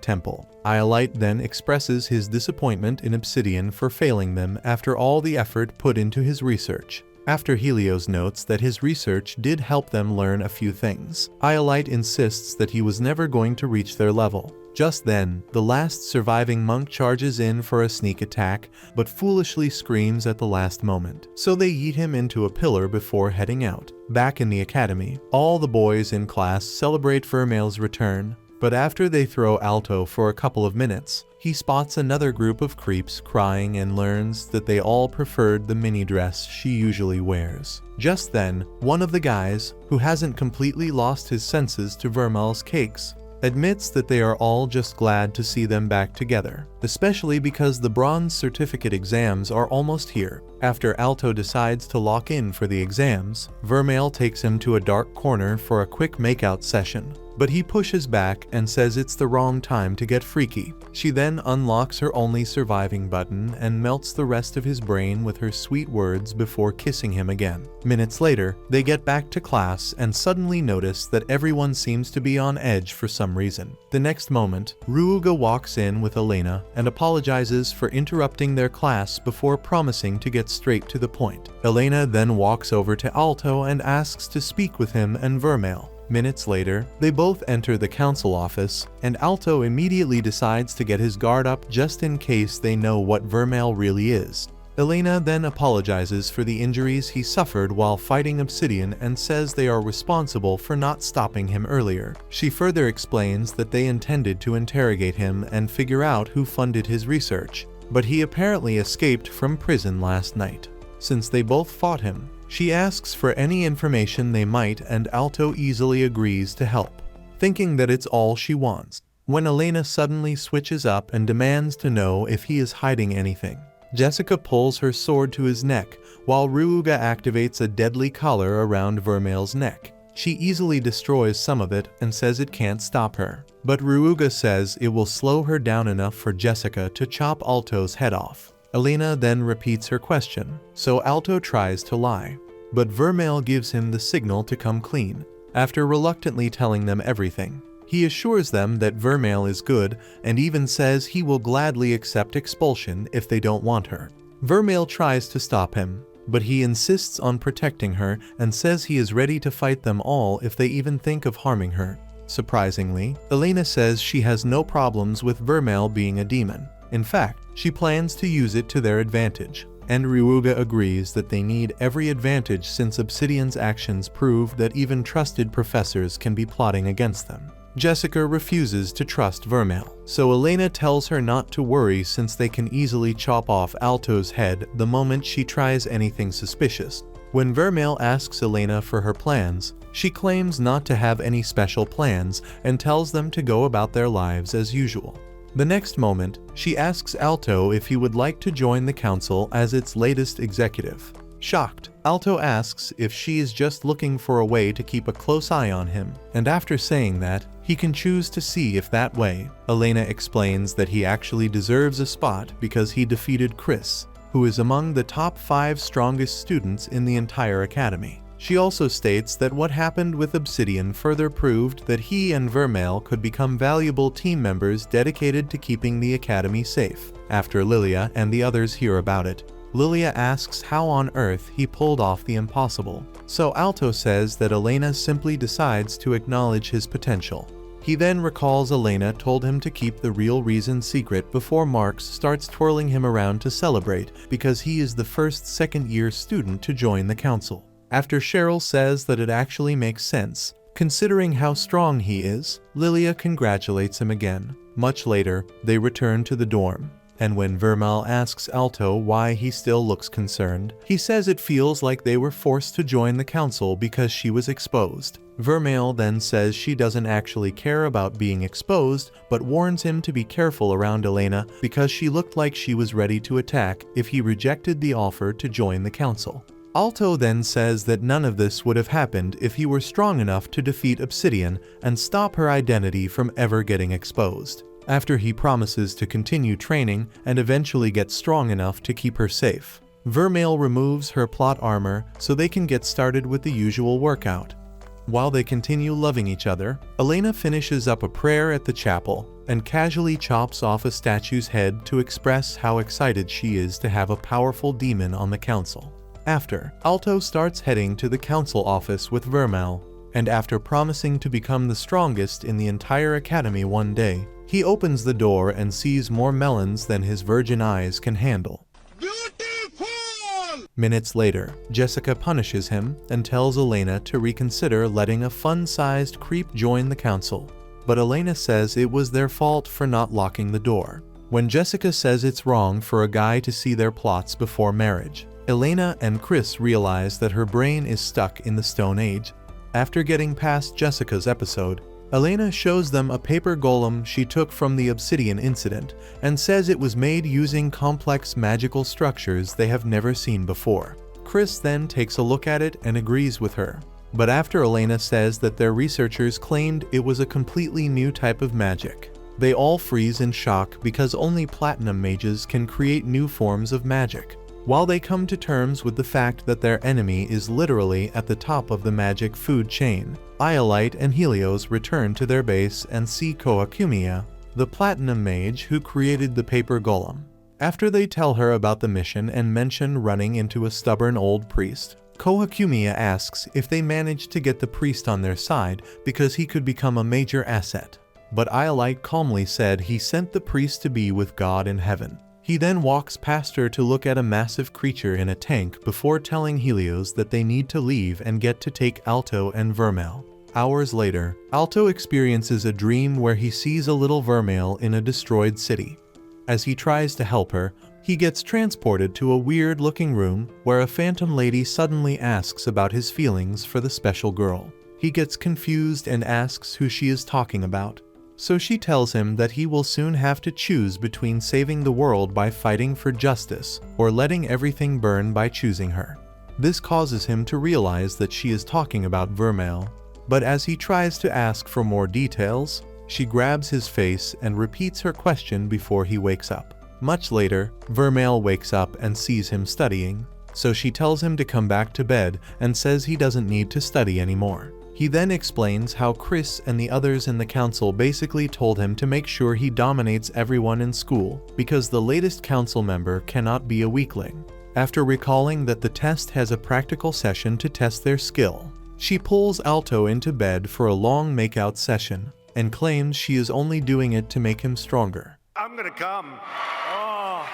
temple. Iolite then expresses his disappointment in Obsidian for failing them after all the effort put into his research. After Helios notes that his research did help them learn a few things, Iolite insists that he was never going to reach their level. Just then, the last surviving monk charges in for a sneak attack, but foolishly screams at the last moment, so they yeet him into a pillar before heading out. Back in the academy, all the boys in class celebrate Vermeil's return, but after they throw Alto for a couple of minutes, he spots another group of creeps crying and learns that they all preferred the mini dress she usually wears. Just then, one of the guys, who hasn't completely lost his senses to Vermeil's cakes, admits that they are all just glad to see them back together, especially because the bronze certificate exams are almost here. After Alto decides to lock in for the exams, Vermeil takes him to a dark corner for a quick makeout session, but he pushes back and says it's the wrong time to get freaky. She then unlocks her only surviving button and melts the rest of his brain with her sweet words before kissing him again. Minutes later, they get back to class and suddenly notice that everyone seems to be on edge for some reason. The next moment, Ruuga walks in with Elena and apologizes for interrupting their class before promising to get straight to the point. Elena then walks over to Alto and asks to speak with him and Vermeil. Minutes later, they both enter the council office, and Alto immediately decides to get his guard up just in case they know what Vermeil really is. Elena then apologizes for the injuries he suffered while fighting Obsidian and says they are responsible for not stopping him earlier. She further explains that they intended to interrogate him and figure out who funded his research, but he apparently escaped from prison last night. Since they both fought him, she asks for any information they might, and Alto easily agrees to help, thinking that it's all she wants. When Elena suddenly switches up and demands to know if he is hiding anything, Jessica pulls her sword to his neck, while Ruuga activates a deadly collar around Vermeil's neck. She easily destroys some of it and says it can't stop her, but Ruuga says it will slow her down enough for Jessica to chop Alto's head off. Elena then repeats her question, so Alto tries to lie, but Vermeil gives him the signal to come clean. After reluctantly telling them everything, he assures them that Vermeil is good and even says he will gladly accept expulsion if they don't want her. Vermeil tries to stop him, but he insists on protecting her and says he is ready to fight them all if they even think of harming her. Surprisingly, Elena says she has no problems with Vermeil being a demon. In fact, she plans to use it to their advantage, and Ryuga agrees that they need every advantage since Obsidian's actions prove that even trusted professors can be plotting against them. Jessica refuses to trust Vermeil, so Elena tells her not to worry since they can easily chop off Alto's head the moment she tries anything suspicious. When Vermeil asks Elena for her plans, she claims not to have any special plans and tells them to go about their lives as usual. The next moment, she asks Alto if he would like to join the council as its latest executive. Shocked, Alto asks if she is just looking for a way to keep a close eye on him, and after saying that, he can choose to see if that way. Elena explains that he actually deserves a spot because he defeated Chris, who is among the top 5 strongest students in the entire academy. She also states that what happened with Obsidian further proved that he and Vermeil could become valuable team members dedicated to keeping the academy safe. After Lilia and the others hear about it, Lilia asks how on earth he pulled off the impossible, so Alto says that Elena simply decides to acknowledge his potential. He then recalls Elena told him to keep the real reason secret before Marx starts twirling him around to celebrate because he is the first second-year student to join the council. After Cheryl says that it actually makes sense, considering how strong he is, Lilia congratulates him again. Much later, they return to the dorm, and when Vermeil asks Alto why he still looks concerned, he says it feels like they were forced to join the council because she was exposed. Vermeil then says she doesn't actually care about being exposed, but warns him to be careful around Elena because she looked like she was ready to attack if he rejected the offer to join the council. Alto then says that none of this would have happened if he were strong enough to defeat Obsidian and stop her identity from ever getting exposed. After he promises to continue training and eventually get strong enough to keep her safe, Vermeil removes her plot armor so they can get started with the usual workout. While they continue loving each other, Elena finishes up a prayer at the chapel and casually chops off a statue's head to express how excited she is to have a powerful demon on the council. After, Alto starts heading to the council office with Vermeil, and after promising to become the strongest in the entire academy one day, he opens the door and sees more melons than his virgin eyes can handle. Beautiful! Minutes later, Jessica punishes him and tells Elena to reconsider letting a fun-sized creep join the council, but Elena says it was their fault for not locking the door. When Jessica says it's wrong for a guy to see their plots before marriage, Elena and Chris realize that her brain is stuck in the Stone Age. After getting past Jessica's episode, Elena shows them a paper golem she took from the Obsidian incident and says it was made using complex magical structures they have never seen before. Chris then takes a look at it and agrees with her. But after Elena says that their researchers claimed it was a completely new type of magic, they all freeze in shock because only platinum mages can create new forms of magic. While they come to terms with the fact that their enemy is literally at the top of the magic food chain, Iolite and Helios return to their base and see Koakumiya, the platinum mage who created the paper golem. After they tell her about the mission and mention running into a stubborn old priest, Koakumiya asks if they managed to get the priest on their side because he could become a major asset. But Iolite calmly said he sent the priest to be with God in heaven. He then walks past her to look at a massive creature in a tank before telling Helios that they need to leave and get to take Alto and Vermeil. Hours later, Alto experiences a dream where he sees a little Vermeil in a destroyed city. As he tries to help her, he gets transported to a weird-looking room where a phantom lady suddenly asks about his feelings for the special girl. He gets confused and asks who she is talking about. So she tells him that he will soon have to choose between saving the world by fighting for justice or letting everything burn by choosing her. This causes him to realize that she is talking about Vermeil, but as he tries to ask for more details, she grabs his face and repeats her question before he wakes up. Much later, Vermeil wakes up and sees him studying, so she tells him to come back to bed and says he doesn't need to study anymore. He then explains how Chris and the others in the council basically told him to make sure he dominates everyone in school because the latest council member cannot be a weakling. After recalling that the test has a practical session to test their skill, she pulls Alto into bed for a long makeout session and claims she is only doing it to make him stronger. I'm gonna come. Oh.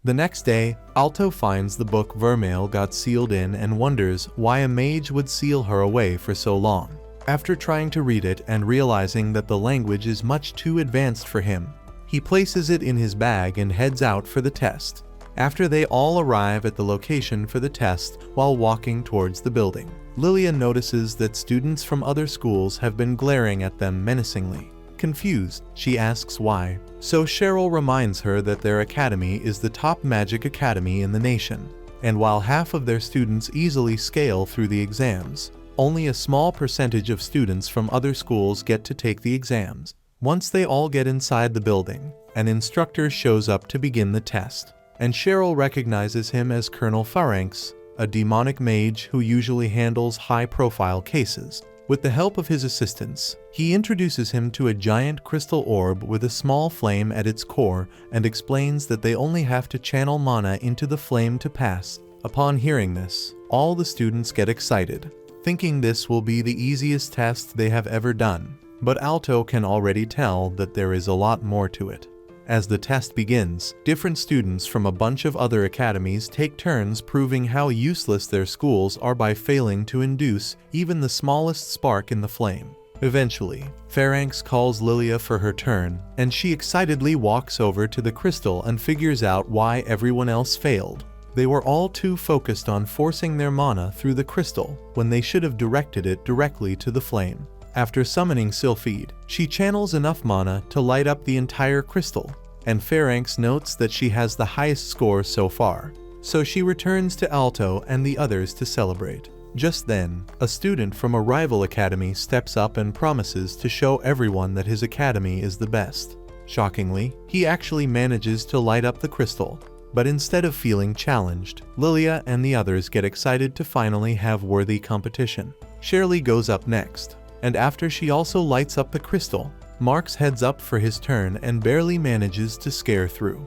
The next day, Alto finds the book Vermeil got sealed in and wonders why a mage would seal her away for so long. After trying to read it and realizing that the language is much too advanced for him, he places it in his bag and heads out for the test. After they all arrive at the location for the test while walking towards the building, Lilia notices that students from other schools have been glaring at them menacingly. Confused, she asks why. So Cheryl reminds her that their academy is the top magic academy in the nation, and while half of their students easily scale through the exams, only a small percentage of students from other schools get to take the exams. Once they all get inside the building, an instructor shows up to begin the test, and Cheryl recognizes him as Colonel Pharanx, a demonic mage who usually handles high-profile cases. With the help of his assistants, he introduces him to a giant crystal orb with a small flame at its core and explains that they only have to channel mana into the flame to pass. Upon hearing this, all the students get excited, thinking this will be the easiest test they have ever done. But Alto can already tell that there is a lot more to it. As the test begins, different students from a bunch of other academies take turns proving how useless their schools are by failing to induce even the smallest spark in the flame. Eventually, Pharanx calls Lilia for her turn, and she excitedly walks over to the crystal and figures out why everyone else failed. They were all too focused on forcing their mana through the crystal when they should have directed it directly to the flame. After summoning Sylphide, she channels enough mana to light up the entire crystal, and Pharanx notes that she has the highest score so far, so she returns to Alto and the others to celebrate. Just then, a student from a rival academy steps up and promises to show everyone that his academy is the best. Shockingly, he actually manages to light up the crystal, but instead of feeling challenged, Lilia and the others get excited to finally have worthy competition. Shirley goes up next, and after she also lights up the crystal, Marx heads up for his turn and barely manages to scare through.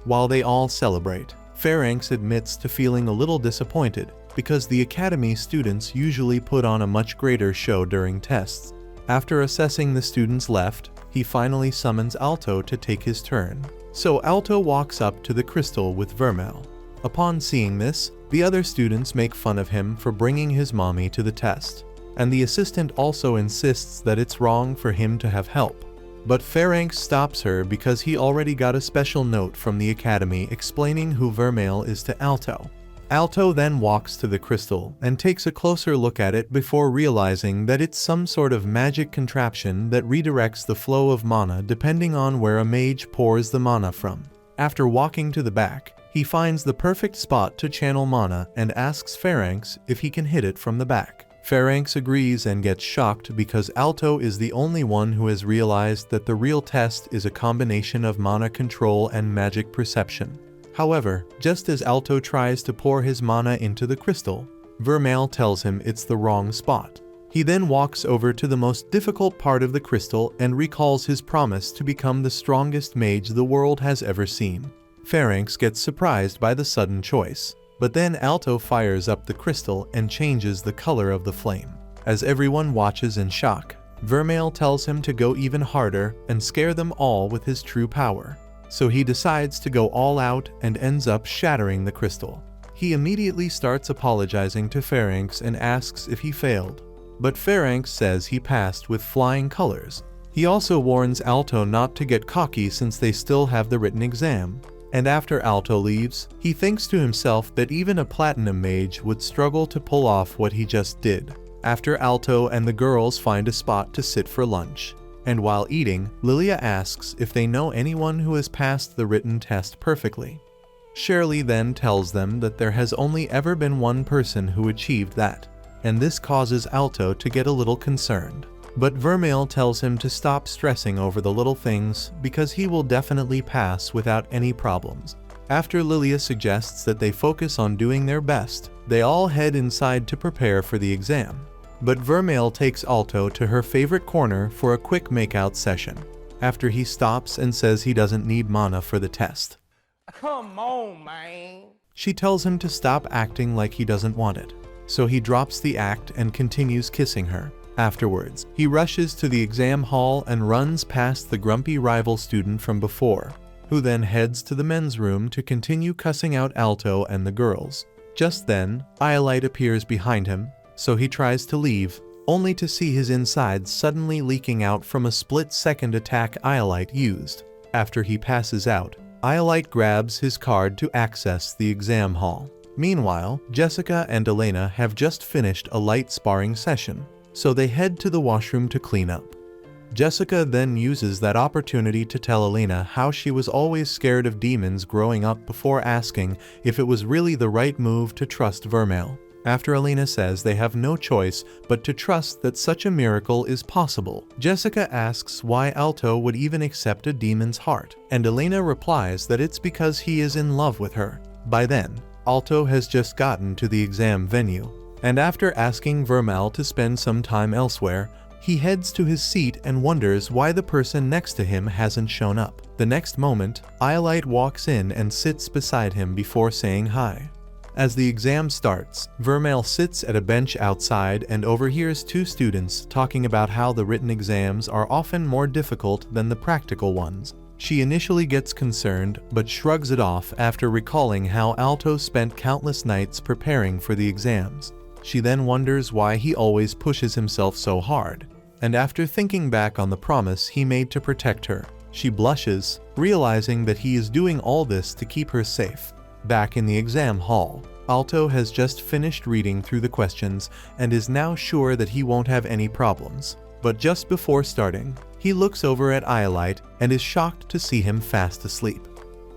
While they all celebrate, Pharanx admits to feeling a little disappointed because the academy students usually put on a much greater show during tests. After assessing the students left, he finally summons Alto to take his turn. So Alto walks up to the crystal with Vermeil. Upon seeing this, the other students make fun of him for bringing his mommy to the test, and the assistant also insists that it's wrong for him to have help. But Pharanx stops her because he already got a special note from the academy explaining who Vermeil is to Alto. Alto then walks to the crystal and takes a closer look at it before realizing that it's some sort of magic contraption that redirects the flow of mana depending on where a mage pours the mana from. After walking to the back, he finds the perfect spot to channel mana and asks Pharanx if he can hit it from the back. Pharanx agrees and gets shocked because Alto is the only one who has realized that the real test is a combination of mana control and magic perception. However, just as Alto tries to pour his mana into the crystal, Vermeil tells him it's the wrong spot. He then walks over to the most difficult part of the crystal and recalls his promise to become the strongest mage the world has ever seen. Pharanx gets surprised by the sudden choice. But then Alto fires up the crystal and changes the color of the flame. As everyone watches in shock, Vermeil tells him to go even harder and scare them all with his true power. So he decides to go all out and ends up shattering the crystal. He immediately starts apologizing to Pharanx and asks if he failed. But Pharanx says he passed with flying colors. He also warns Alto not to get cocky since they still have the written exam. And after Alto leaves, he thinks to himself that even a platinum mage would struggle to pull off what he just did. After Alto and the girls find a spot to sit for lunch, and while eating, Lilia asks if they know anyone who has passed the written test perfectly. Shirley then tells them that there has only ever been one person who achieved that, and this causes Alto to get a little concerned. But Vermeil tells him to stop stressing over the little things because he will definitely pass without any problems. After Lilia suggests that they focus on doing their best, they all head inside to prepare for the exam. But Vermeil takes Alto to her favorite corner for a quick makeout session, after he stops and says he doesn't need mana for the test. Come on, man. She tells him to stop acting like he doesn't want it, so he drops the act and continues kissing her. Afterwards, he rushes to the exam hall and runs past the grumpy rival student from before. who then heads to the men's room to continue cussing out Alto and the girls. Just then, Iolite appears behind him, so he tries to leave, only to see his insides suddenly leaking out from a split-second attack Iolite used. After he passes out, Iolite grabs his card to access the exam hall. Meanwhile, Jessica and Elena have just finished a light sparring session, so they head to the washroom to clean up. Jessica then uses that opportunity to tell Elena how she was always scared of demons growing up before asking if it was really the right move to trust Vermeil. After Elena says they have no choice but to trust that such a miracle is possible, Jessica asks why Alto would even accept a demon's heart, and Elena replies that it's because he is in love with her. By then, Alto has just gotten to the exam venue, and after asking Vermeil to spend some time elsewhere, he heads to his seat and wonders why the person next to him hasn't shown up. The next moment, Iolite walks in and sits beside him before saying hi. As the exam starts, Vermeil sits at a bench outside and overhears two students talking about how the written exams are often more difficult than the practical ones. She initially gets concerned, but shrugs it off after recalling how Alto spent countless nights preparing for the exams. She then wonders why he always pushes himself so hard, and after thinking back on the promise he made to protect her, she blushes, realizing that he is doing all this to keep her safe. Back in the exam hall, Alto has just finished reading through the questions and is now sure that he won't have any problems. But just before starting, he looks over at Iolite and is shocked to see him fast asleep.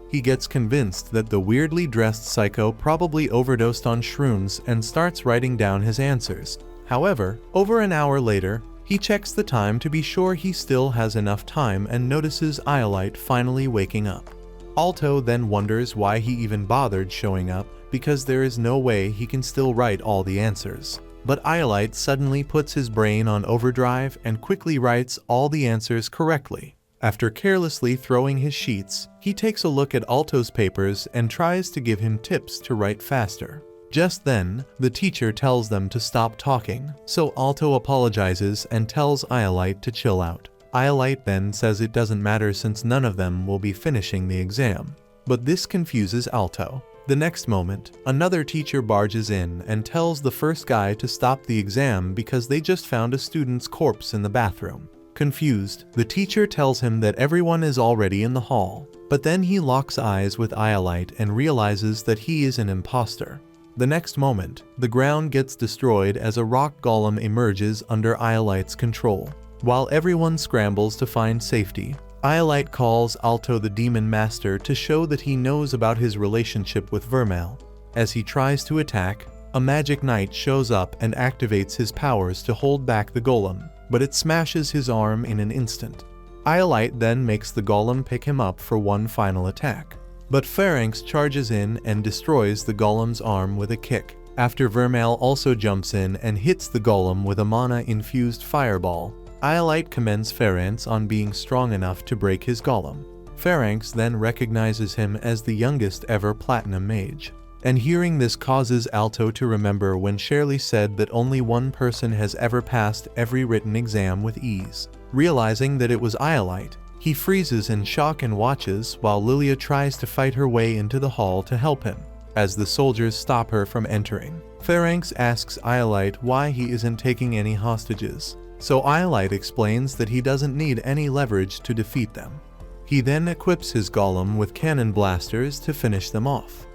He gets convinced that the weirdly dressed psycho probably overdosed on shrooms and starts writing down his answers. However, over an hour later, he checks the time to be sure he still has enough time and notices Iolite finally waking up. Alto then wonders why he even bothered showing up, because there is no way he can still write all the answers. But Iolite suddenly puts his brain on overdrive and quickly writes all the answers correctly. After carelessly throwing his sheets, he takes a look at Alto's papers and tries to give him tips to write faster. Just then, the teacher tells them to stop talking, so Alto apologizes and tells Iolite to chill out. Iolite then says it doesn't matter since none of them will be finishing the exam. But this confuses Alto. The next moment, another teacher barges in and tells the first guy to stop the exam because they just found a student's corpse in the bathroom. Confused, the teacher tells him that everyone is already in the hall, but then he locks eyes with Iolite and realizes that he is an imposter. The next moment, the ground gets destroyed as a rock golem emerges under Iolite's control. While everyone scrambles to find safety, Iolite calls Alto the Demon Master to show that he knows about his relationship with Vermeil. As he tries to attack, a magic knight shows up and activates his powers to hold back the golem, but it smashes his arm in an instant. Iolite then makes the golem pick him up for one final attack, but Pharynx charges in and destroys the golem's arm with a kick. After Vermeil also jumps in and hits the golem with a mana-infused fireball, Iolite commends Pharynx on being strong enough to break his golem. Pharynx then recognizes him as the youngest ever platinum mage, and hearing this causes Alto to remember when Shirley said that only one person has ever passed every written exam with ease. Realizing that it was Iolite, he freezes in shock and watches while Lilia tries to fight her way into the hall to help him. As the soldiers stop her from entering, Pharynx asks Iolite why he isn't taking any hostages. So Iolite explains that he doesn't need any leverage to defeat them. He then equips his golem with cannon blasters to finish them off.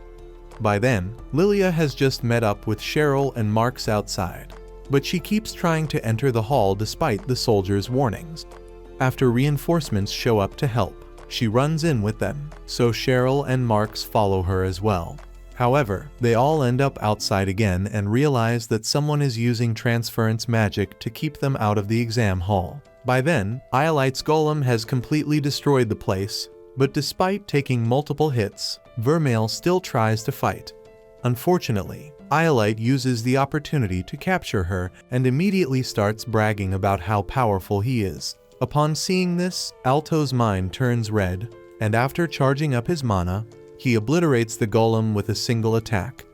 By then, Lilia has just met up with Cheryl and Marks outside, but she keeps trying to enter the hall despite the soldiers' warnings. After reinforcements show up to help, she runs in with them, so Cheryl and Marks follow her as well. However, they all end up outside again and realize that someone is using transference magic to keep them out of the exam hall. By then, Iolite's golem has completely destroyed the place, but despite taking multiple hits, Vermeil still tries to fight. Unfortunately, Iolite uses the opportunity to capture her and immediately starts bragging about how powerful he is. Upon seeing this, Alto's mind turns red, and after charging up his mana, he obliterates the golem with a single attack.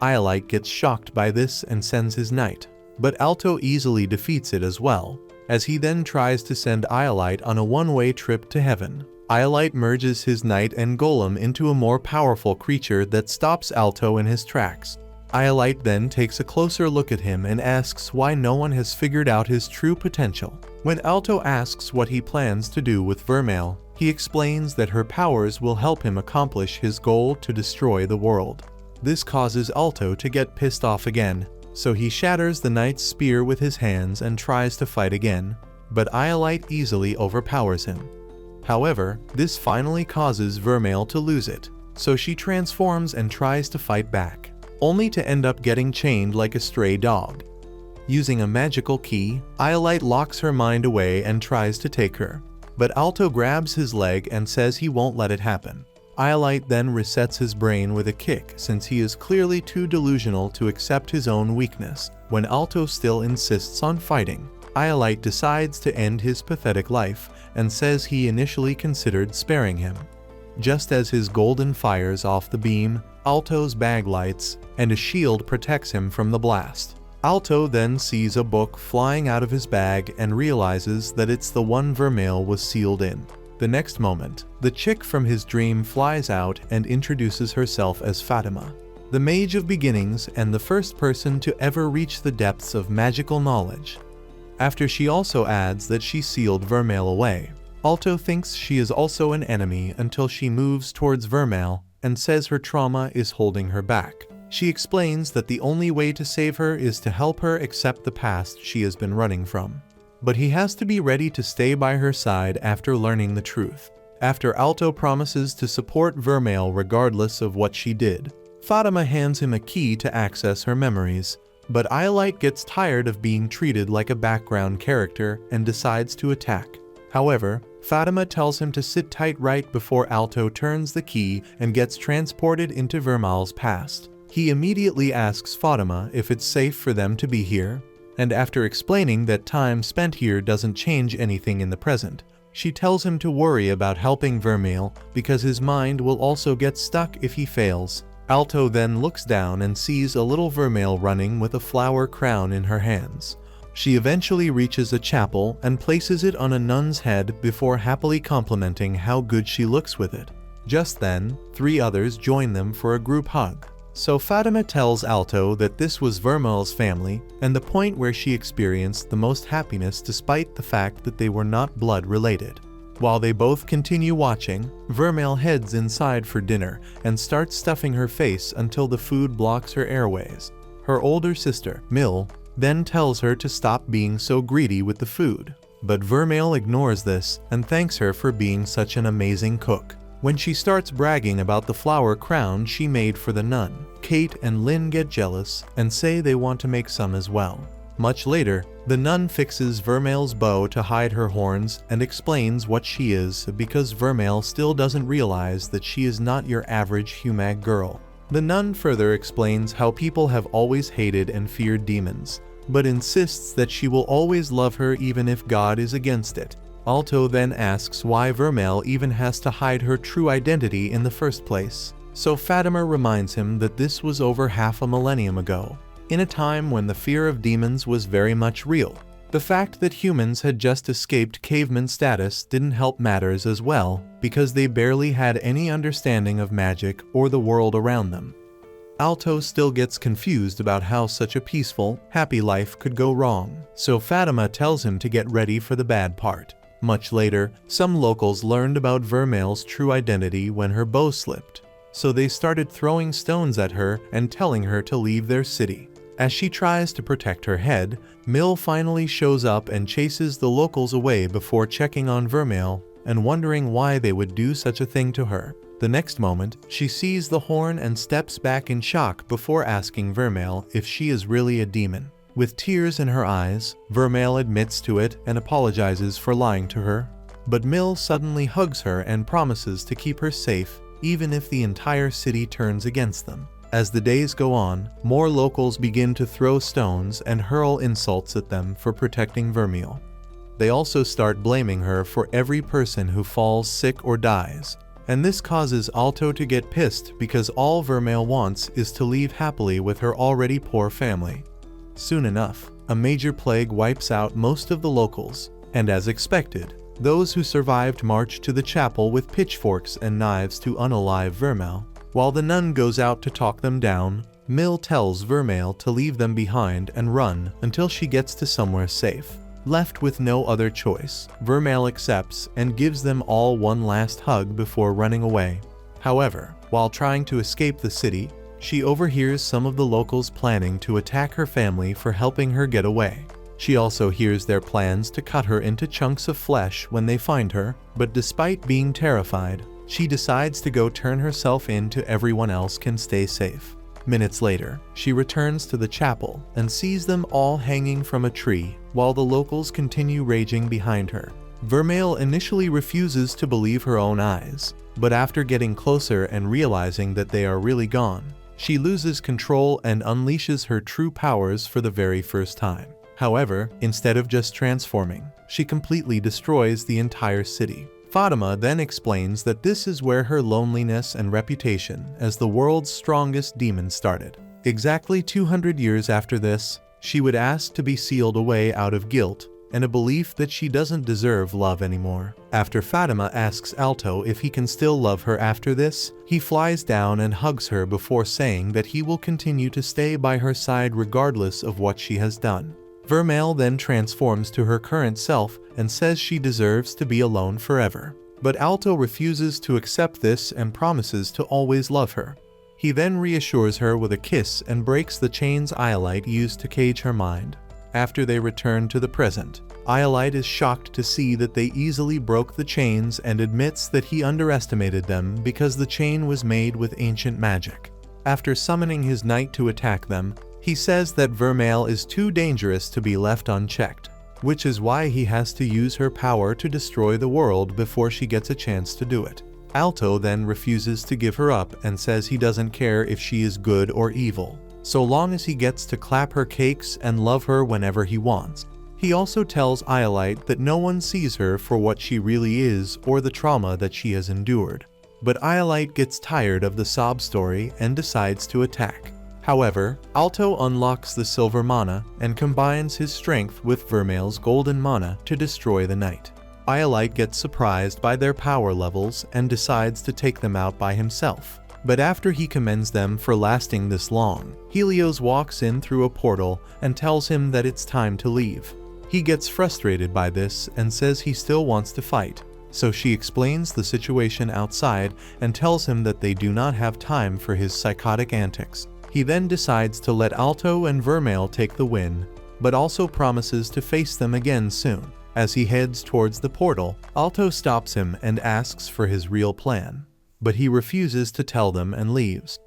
Iolite gets shocked by this and sends his knight, but Alto easily defeats it as well, as he then tries to send Iolite on a one-way trip to heaven. Iolite merges his knight and golem into a more powerful creature that stops Alto in his tracks. Iolite then takes a closer look at him and asks why no one has figured out his true potential. When Alto asks what he plans to do with Vermeil, he explains that her powers will help him accomplish his goal to destroy the world. This causes Alto to get pissed off again, so he shatters the knight's spear with his hands and tries to fight again, but Iolite easily overpowers him. However, this finally causes Vermeil to lose it, so she transforms and tries to fight back, only to end up getting chained like a stray dog. Using a magical key, Iolite locks her mind away and tries to take her, but Alto grabs his leg and says he won't let it happen. Iolite then resets his brain with a kick since he is clearly too delusional to accept his own weakness. When Alto still insists on fighting, Iolite decides to end his pathetic life and says he initially considered sparing him. Just as his golden fires off the beam, Alto's bag lights, and a shield protects him from the blast. Alto then sees a book flying out of his bag and realizes that it's the one Vermeil was sealed in. The next moment, the chick from his dream flies out and introduces herself as Fatima, the Mage of Beginnings and the first person to ever reach the depths of magical knowledge. After she also adds that she sealed Vermeil away. Alto thinks she is also an enemy until she moves towards Vermeil and says her trauma is holding her back. She explains that the only way to save her is to help her accept the past she has been running from. But he has to be ready to stay by her side after learning the truth. After Alto promises to support Vermeil regardless of what she did, Fatima hands him a key to access her memories, but Iolite gets tired of being treated like a background character and decides to attack. However, Fatima tells him to sit tight right before Alto turns the key and gets transported into Vermeil's past. He immediately asks Fatima if it's safe for them to be here, and after explaining that time spent here doesn't change anything in the present, she tells him to worry about helping Vermeil because his mind will also get stuck if he fails. Alto then looks down and sees a little Vermeil running with a flower crown in her hands. She eventually reaches a chapel and places it on a nun's head before happily complimenting how good she looks with it. Just then, 3 others join them for a group hug. So Fatima tells Alto that this was Vermeil's family and the point where she experienced the most happiness despite the fact that they were not blood related. While they both continue watching, Vermeil heads inside for dinner and starts stuffing her face until the food blocks her airways. Her older sister, Mill, then tells her to stop being so greedy with the food, but Vermeil ignores this and thanks her for being such an amazing cook. When she starts bragging about the flower crown she made for the nun, Kate and Lynn get jealous and say they want to make some as well. Much later, the nun fixes Vermeil's bow to hide her horns and explains what she is because Vermeil still doesn't realize that she is not your average Humag girl. The nun further explains how people have always hated and feared demons, but insists that she will always love her even if God is against it. Alto then asks why Vermeil even has to hide her true identity in the first place. So Fatima reminds him that this was over half a millennium ago, in a time when the fear of demons was very much real. The fact that humans had just escaped caveman status didn't help matters as well, because they barely had any understanding of magic or the world around them. Alto still gets confused about how such a peaceful, happy life could go wrong, so Fatima tells him to get ready for the bad part. Much later, some locals learned about Vermeil's true identity when her bow slipped, so they started throwing stones at her and telling her to leave their city. As she tries to protect her head, Mill finally shows up and chases the locals away before checking on Vermeil and wondering why they would do such a thing to her. The next moment, she sees the horn and steps back in shock before asking Vermeil if she is really a demon. With tears in her eyes, Vermeil admits to it and apologizes for lying to her, but Mill suddenly hugs her and promises to keep her safe even if the entire city turns against them. As the days go on, more locals begin to throw stones and hurl insults at them for protecting Vermeil. They also start blaming her for every person who falls sick or dies, and this causes Alto to get pissed because all Vermeil wants is to leave happily with her already poor family. Soon enough, a major plague wipes out most of the locals, and as expected, Those who survived march to the chapel with pitchforks and knives to unalive Vermeil. While the nun goes out to talk them down, Mill tells Vermeil to leave them behind and run until she gets to somewhere safe. Left with no other choice, Vermeil accepts and gives them all one last hug before running away. However, while trying to escape the city, she overhears some of the locals planning to attack her family for helping her get away. She also hears their plans to cut her into chunks of flesh when they find her, but despite being terrified, she decides to go turn herself in so everyone else can stay safe. Minutes later, she returns to the chapel and sees them all hanging from a tree while the locals continue raging behind her. Vermeil initially refuses to believe her own eyes, but after getting closer and realizing that they are really gone, she loses control and unleashes her true powers for the very first time. However, instead of just transforming, she completely destroys the entire city. Fatima then explains that this is where her loneliness and reputation as the world's strongest demon started. Exactly 200 years after this, she would ask to be sealed away out of guilt and a belief that she doesn't deserve love anymore. After Fatima asks Alto if he can still love her after this, he flies down and hugs her before saying that he will continue to stay by her side regardless of what she has done. Vermeil then transforms to her current self and says she deserves to be alone forever. But Alto refuses to accept this and promises to always love her. He then reassures her with a kiss and breaks the chains Iolite used to cage her mind. After they return to the present, Iolite is shocked to see that they easily broke the chains and admits that he underestimated them because the chain was made with ancient magic. After summoning his knight to attack them, he says that Vermeil is too dangerous to be left unchecked, which is why he has to use her power to destroy the world before she gets a chance to do it. Alto then refuses to give her up and says he doesn't care if she is good or evil, so long as he gets to clap her cakes and love her whenever he wants. He also tells Iolite that no one sees her for what she really is or the trauma that she has endured. But Iolite gets tired of the sob story and decides to attack. However, Alto unlocks the silver mana and combines his strength with Vermeil's golden mana to destroy the knight. Iolite gets surprised by their power levels and decides to take them out by himself. But after he commends them for lasting this long, Helios walks in through a portal and tells him that it's time to leave. He gets frustrated by this and says he still wants to fight, so she explains the situation outside and tells him that they do not have time for his psychotic antics. He then decides to let Alto and Vermeil take the win, but also promises to face them again soon. As he heads towards the portal, Alto stops him and asks for his real plan, but he refuses to tell them and leaves.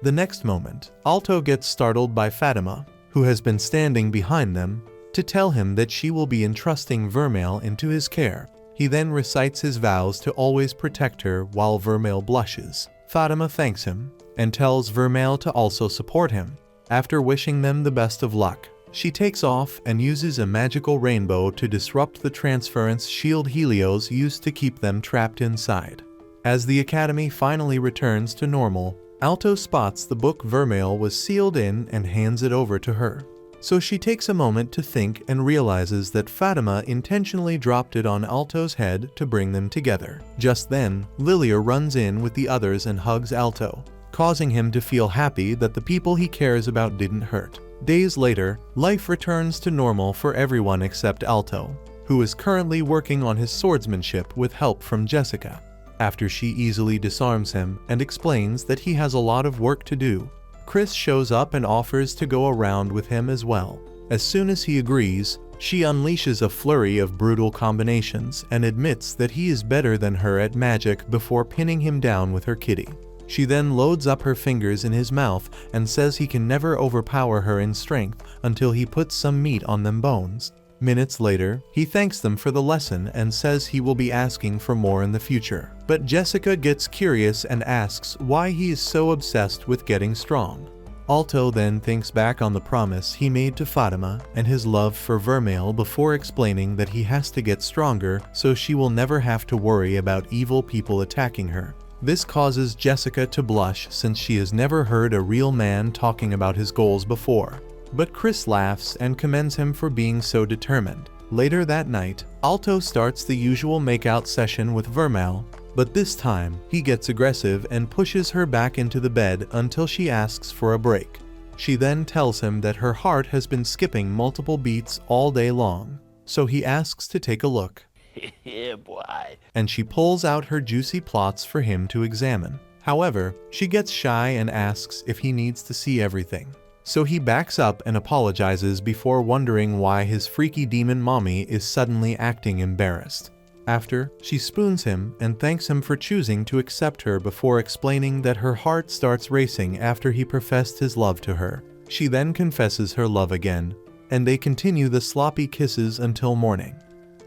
The next moment, Alto gets startled by Fatima, who has been standing behind them, to tell him that she will be entrusting Vermeil into his care. He then recites his vows to always protect her while Vermeil blushes. Fatima thanks him and tells Vermeil to also support him. After wishing them the best of luck, she takes off and uses a magical rainbow to disrupt the transference shield Helios used to keep them trapped inside. As the academy finally returns to normal, Alto spots the book Vermeil was sealed in and hands it over to her. So she takes a moment to think and realizes that Fatima intentionally dropped it on Alto's head to bring them together. Just then, Lilia runs in with the others and hugs Alto, causing him to feel happy that the people he cares about didn't hurt. Days later, life returns to normal for everyone except Alto, who is currently working on his swordsmanship with help from Jessica. After she easily disarms him and explains that he has a lot of work to do, Chris shows up and offers to go around with him as well. As soon as he agrees, she unleashes a flurry of brutal combinations and admits that he is better than her at magic before pinning him down with her kitty. She then loads up her fingers in his mouth and says he can never overpower her in strength until he puts some meat on them bones. Minutes later, he thanks them for the lesson and says he will be asking for more in the future. But Jessica gets curious and asks why he is so obsessed with getting strong. Alto then thinks back on the promise he made to Fatima and his love for Vermeil before explaining that he has to get stronger so she will never have to worry about evil people attacking her. This causes Jessica to blush since she has never heard a real man talking about his goals before. But Chris laughs and commends him for being so determined. Later that night, Alto starts the usual makeout session with Vermeil, but this time, he gets aggressive and pushes her back into the bed until she asks for a break. She then tells him that her heart has been skipping multiple beats all day long, so he asks to take a look. Yeah, boy. And she pulls out her juicy plots for him to examine. However, she gets shy and asks if he needs to see everything. So he backs up and apologizes before wondering why his freaky demon mommy is suddenly acting embarrassed. After, she spoons him and thanks him for choosing to accept her before explaining that her heart starts racing after he professed his love to her. She then confesses her love again, and they continue the sloppy kisses until morning.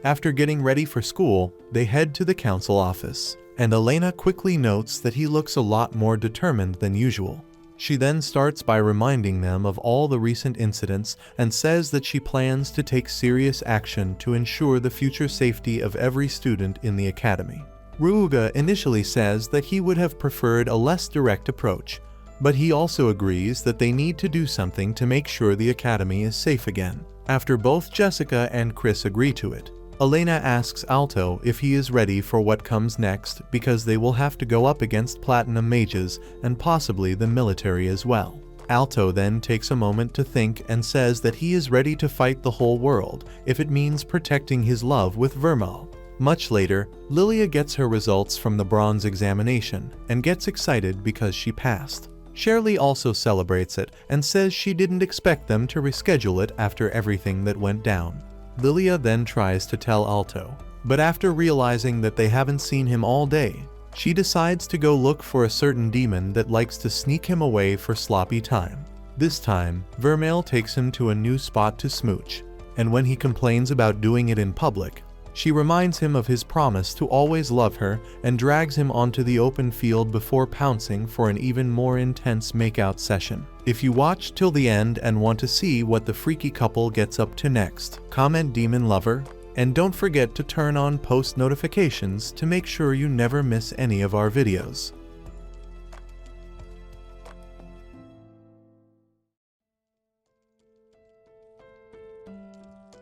After getting ready for school, they head to the council office, and Elena quickly notes that he looks a lot more determined than usual. She then starts by reminding them of all the recent incidents and says that she plans to take serious action to ensure the future safety of every student in the academy. Ryuga initially says that he would have preferred a less direct approach, but he also agrees that they need to do something to make sure the academy is safe again. After both Jessica and Chris agree to it, Elena asks Alto if he is ready for what comes next because they will have to go up against platinum mages and possibly the military as well. Alto then takes a moment to think and says that he is ready to fight the whole world if it means protecting his love with Vermeil. Much later, Lilia gets her results from the bronze examination and gets excited because she passed. Shirley also celebrates it and says she didn't expect them to reschedule it after everything that went down. Lilia then tries to tell Alto, but after realizing that they haven't seen him all day, she decides to go look for a certain demon that likes to sneak him away for sloppy time. This time, Vermeil takes him to a new spot to smooch, and when he complains about doing it in public, she reminds him of his promise to always love her and drags him onto the open field before pouncing for an even more intense makeout session. If you watch till the end and want to see what the freaky couple gets up to next, comment Demon Lover, and don't forget to turn on post notifications to make sure you never miss any of our videos.